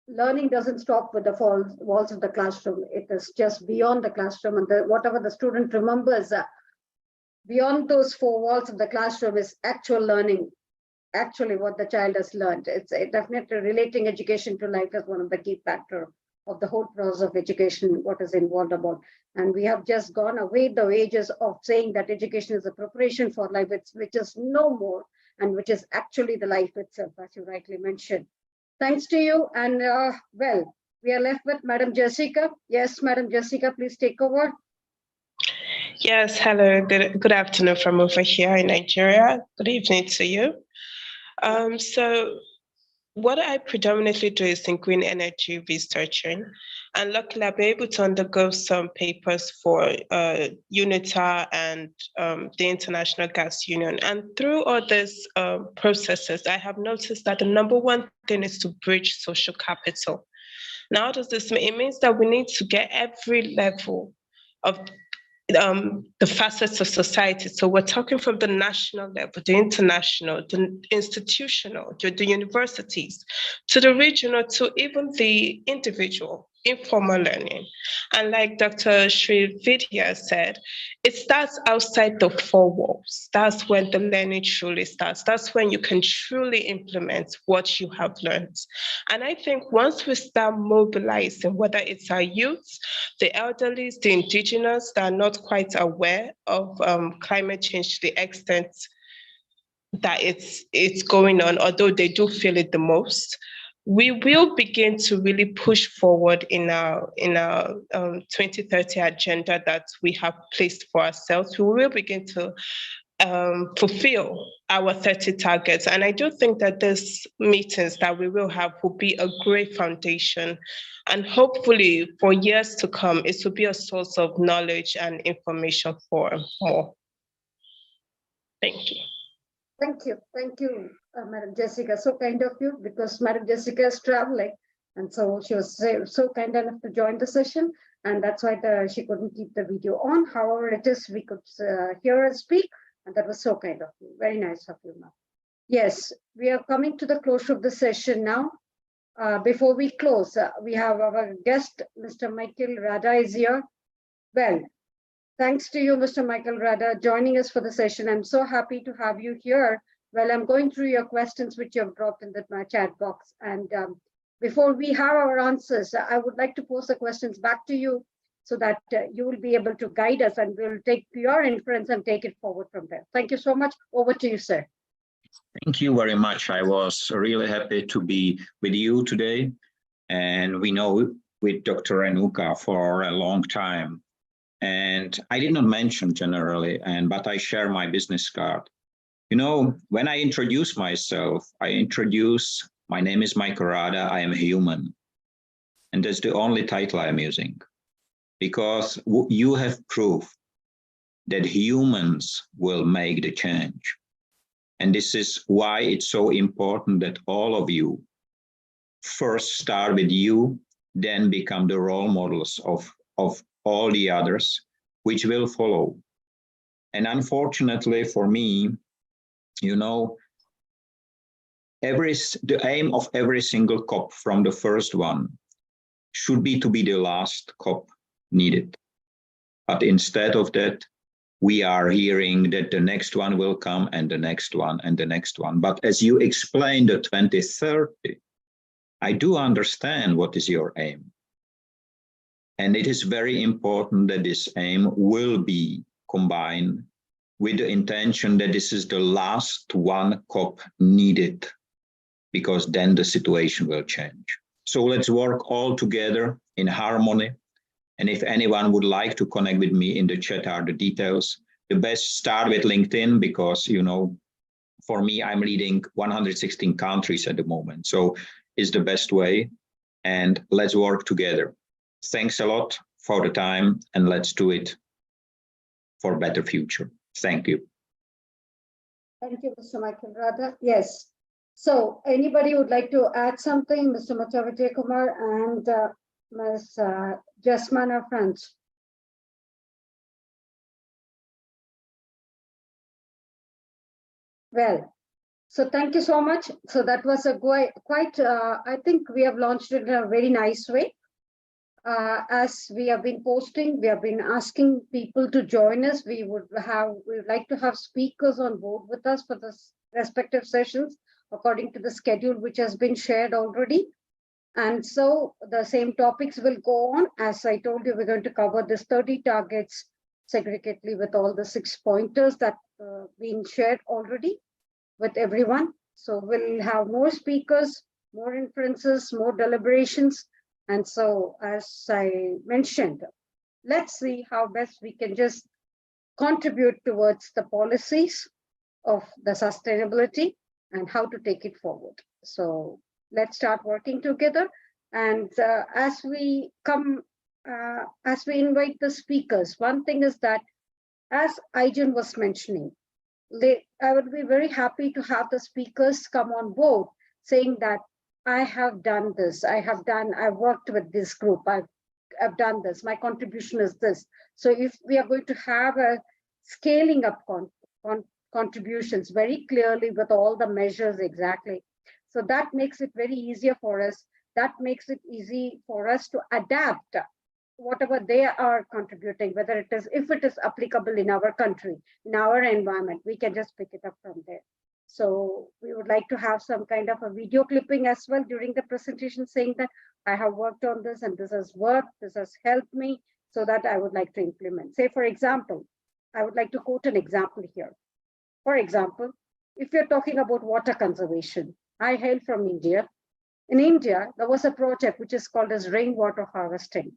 learning doesn't stop with the walls of the classroom. It is just beyond the classroom, and whatever the student remembers beyond those 4 walls of the classroom is actual learning, actually what the child has learned. It's definitely relating education to life is one of the key factors of the whole process of education, what is involved about. And we have just gone away the ages of saying that education is a preparation for life, which is no more, and which is actually the life itself, as you rightly mentioned. Thanks to you. And well, we are left with Madam Jessica. Yes, Madam Jessica, please take over. Yes, hello. Good afternoon from over here in Nigeria. Good evening to you. So what I predominantly do is in green energy researching, and luckily I've been able to undergo some papers for UNITA and the International Gas Union. And through all these processes, I have noticed that the number one thing is to bridge social capital. Now, what does this mean? It means that we need to get every level of the facets of society. So we're talking from the national level, the international, the institutional, the universities, to the regional, to even the individual, informal learning. And like Dr. Srividya said, it starts outside the four walls. That's when the learning truly starts. That's when you can truly implement what you have learned. And I think once we start mobilizing, whether it's our youth, the elderly, the indigenous that are not quite aware of climate change to the extent that it's going on, although they do feel it the most, we will begin to really push forward in our 2030 agenda that we have placed for ourselves. We will begin to fulfill our 30 targets. And I do think that these meetings that we will have will be a great foundation. And hopefully for years to come, it will be a source of knowledge and information for more. Thank you. Thank you, Madam Jessica. So kind of you, because Madam Jessica is traveling, and so she was so kind enough to join the session, and that's why she couldn't keep the video on. However, it is we could hear her speak, and that was so kind of you. Very nice of you, ma'am. Yes, we are coming to the close of the session now. Before we close, we have our guest, Mr. Michael Rada, is here. Well, thanks to you, Mr. Michael Rada, joining us for the session. I'm so happy to have you here. Well, I'm going through your questions, which you have dropped in my chat box. And before we have our answers, I would like to pose the questions back to you so that you will be able to guide us, and we'll take your inference and take it forward from there. Thank you so much. Over to you, sir. Thank you very much. I was really happy to be with you today. And we know with Dr. Renuka for a long time. And I did not mention generally, but I share my business card. You know, when I introduce myself, my name is Michael Rada, I am a human. And that's the only title I'm using. Because you have proof that humans will make the change. And this is why it's so important that all of you first start with you, then become the role models of all the others, which will follow. And unfortunately for me, you know, the aim of every single COP from the first one should be to be the last COP needed. But instead of that, we are hearing that the next one will come and the next one and the next one. But as you explained the 2030, I do understand what is your aim. And it is very important that this aim will be combined with the intention that this is the last one COP needed, because then the situation will change. So let's work all together in harmony. And if anyone would like to connect with me, in the chat are the details. The best start with LinkedIn, because, you know, for me, I'm leading 116 countries at the moment. So it's the best way, and let's work together. Thanks a lot for the time, and let's do it for a better future. Thank you. Thank you, Mr. Michael Rada. Yes. So anybody would like to add something, Mr. Macha Vijay Kumar and Ms. Jasmine French? Well, so thank you so much. So that was a quite, I think we have launched it in a very nice way. As we have been posting, we have been asking people to join us. We would like to have speakers on board with us for the respective sessions according to the schedule which has been shared already. And so the same topics will go on. As I told you, we're going to cover this 30 targets segregatedly with all the 6 pointers that been shared already with everyone. So we'll have more speakers, more inferences, more deliberations. And so, as I mentioned, let's see how best we can just contribute towards the policies of the sustainability and how to take it forward. So let's start working together. And as we invite the speakers, one thing is that, as Aijun was mentioning, I would be very happy to have the speakers come on board saying that I have done this, I've worked with this group, have done this. My contribution is this. So if we are going to have a scaling up contributions very clearly with all the measures exactly. So that makes it very easier for us. That makes it easy for us to adapt whatever they are contributing, whether it is, if it is applicable in our country, in our environment, we can just pick it up from there. So we would like to have some kind of a video clipping as well during the presentation saying that I have worked on this and this has worked, this has helped me, so that I would like to implement. Say, for example, I would like to quote an example here. For example, if you're talking about water conservation, I hail from India. In India, there was a project which is called as rainwater harvesting.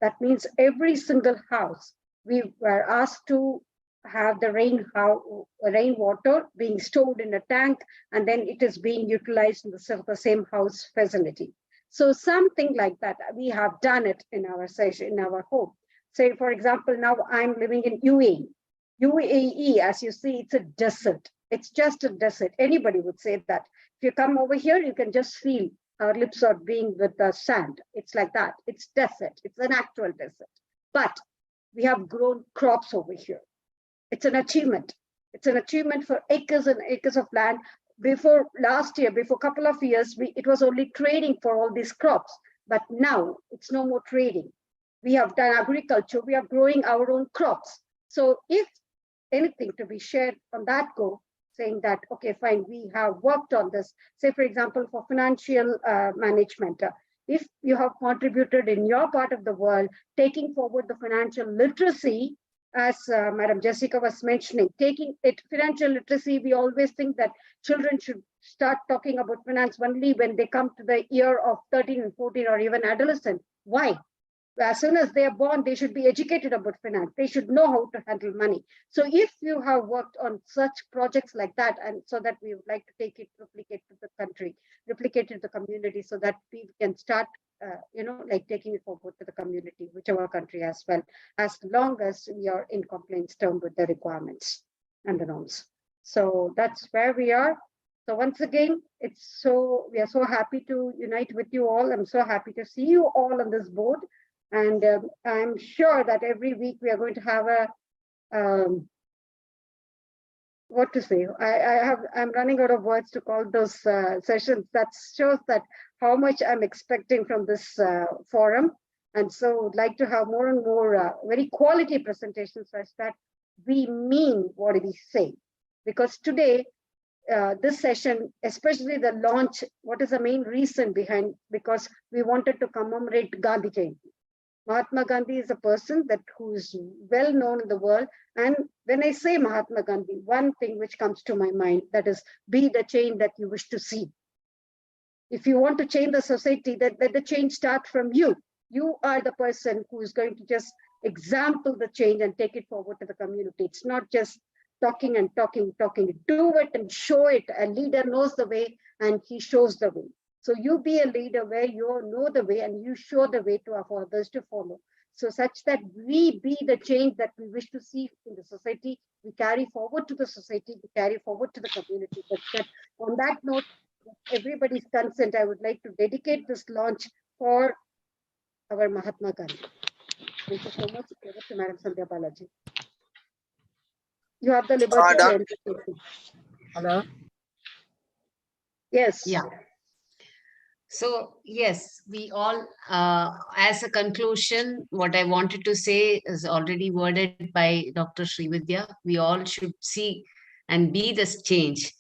That means every single house, we were asked to have the rainwater being stored in a tank, and then it is being utilized in the same house facility. So something like that, we have done it in our session, in our home. Say, for example, now I'm living in UAE. UAE, as you see, it's a desert. It's just a desert. Anybody would say that. If you come over here, you can just feel our lips are being with the sand. It's like that. It's desert. It's an actual desert. But we have grown crops over here. It's an achievement. It's an achievement for acres and acres of land. Before last year, before a couple of years, it was only trading for all these crops. But now it's no more trading. We have done agriculture. We are growing our own crops. So if anything to be shared on that go, saying that, okay, fine, we have worked on this. Say, for example, for financial management, if you have contributed in your part of the world, taking forward the financial literacy, as Madam Jessica was mentioning, taking it, financial literacy, we always think that children should start talking about finance only when they come to the year of 13 and 14 or even adolescent. Why? As soon as they are born, they should be educated about finance. They should know how to handle money. So if you have worked on such projects like that, and so that we would like to take it, replicate to the country, replicate it to the community, so that we can start, like taking it forward to the community, whichever country as well, as long as we are in compliance term with the requirements and the norms. So that's where we are. So once again, we are so happy to unite with you all. I'm so happy to see you all on this board. And I'm sure that every week we are going to have a, what to say, I'm running out of words to call those sessions. That shows that how much I'm expecting from this forum. And so would like to have more and more very quality presentations such that we mean what we say. Because today, this session, especially the launch, what is the main reason behind? Because we wanted to commemorate Gandhi Jayanti. Mahatma Gandhi is a person who is well known in the world. And when I say Mahatma Gandhi, one thing which comes to my mind, that is, be the change that you wish to see. If you want to change the society, let the change start from you. You are the person who is going to just example the change and take it forward to the community. It's not just talking and talking. Do it and show it. A leader knows the way and he shows the way. So you be a leader where you know the way and you show the way to our others to follow. So such that we be the change that we wish to see in the society, we carry forward to the society, we carry forward to the community. But that, on that note, with everybody's consent, I would like to dedicate this launch for our Mahatma Gandhi. Thank you so much. Over to Madam Sandhya Balaji. You have the liberty to end the session. Hello. Yes. Yeah. So yes, we all, as a conclusion, what I wanted to say is already worded by Dr. Srividya. We all should see and be this change,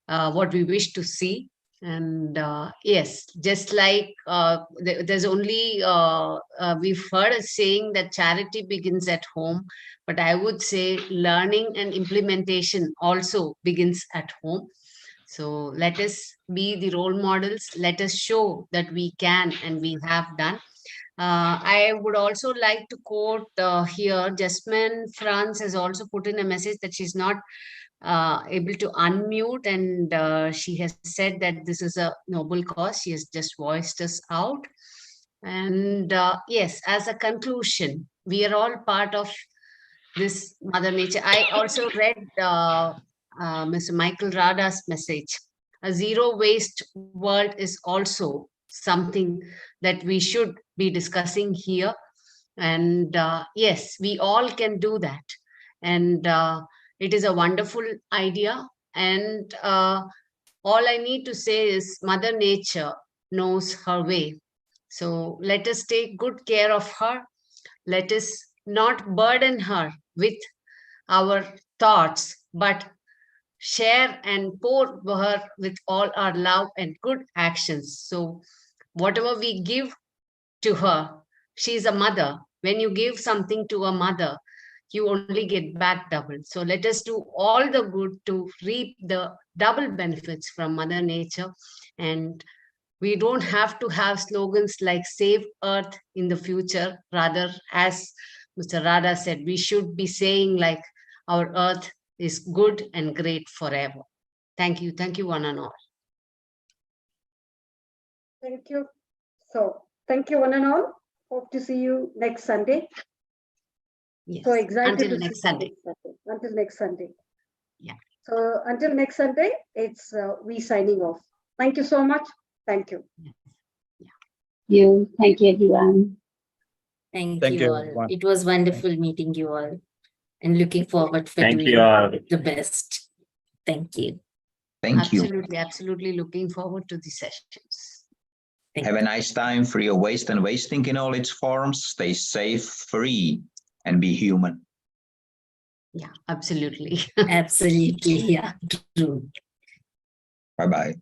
what we wish to see. And yes, just like there's only, we've heard a saying that charity begins at home, but I would say learning and implementation also begins at home. So let us be the role models. Let us show that we can and we have done. I would also like to quote here, Jasmine France has also put in a message that she's not able to unmute, and she has said that this is a noble cause. She has just voiced us out. And yes, as a conclusion, we are all part of this Mother Nature. I also read Mr. Michael Rada's message. A zero waste world is also something that we should be discussing here. And yes, we all can do that. And it is a wonderful idea. And all I need to say is Mother Nature knows her way. So let us take good care of her. Let us not burden her with our thoughts, but share and pour her with all our love and good actions. So whatever we give to her, she's a mother. When you give something to a mother, you only get back double. So let us do all the good to reap the double benefits from Mother Nature. And we don't have to have slogans like save Earth in the future. Rather, as Mr. Radha said, we should be saying like our Earth is good and great forever. Thank you. Thank you, one and all. Thank you. So thank you, one and all. Hope to see you next Sunday. Yes. So excited Until to next see you Sunday. Until next Sunday. Yeah. So until next Sunday, it's we signing off. Thank you so much. Thank you. Thank you, everyone. Thank Thank you you, all. everyone. It was wonderful meeting you all and looking forward for Thank doing you all. the best. Thank you. Thank you. Absolutely, absolutely looking forward to the sessions. Have a nice time. Free of waste and wasting in all its forms. Stay safe, free, and be human. Yeah, absolutely. Absolutely. Yeah, true. Bye-bye.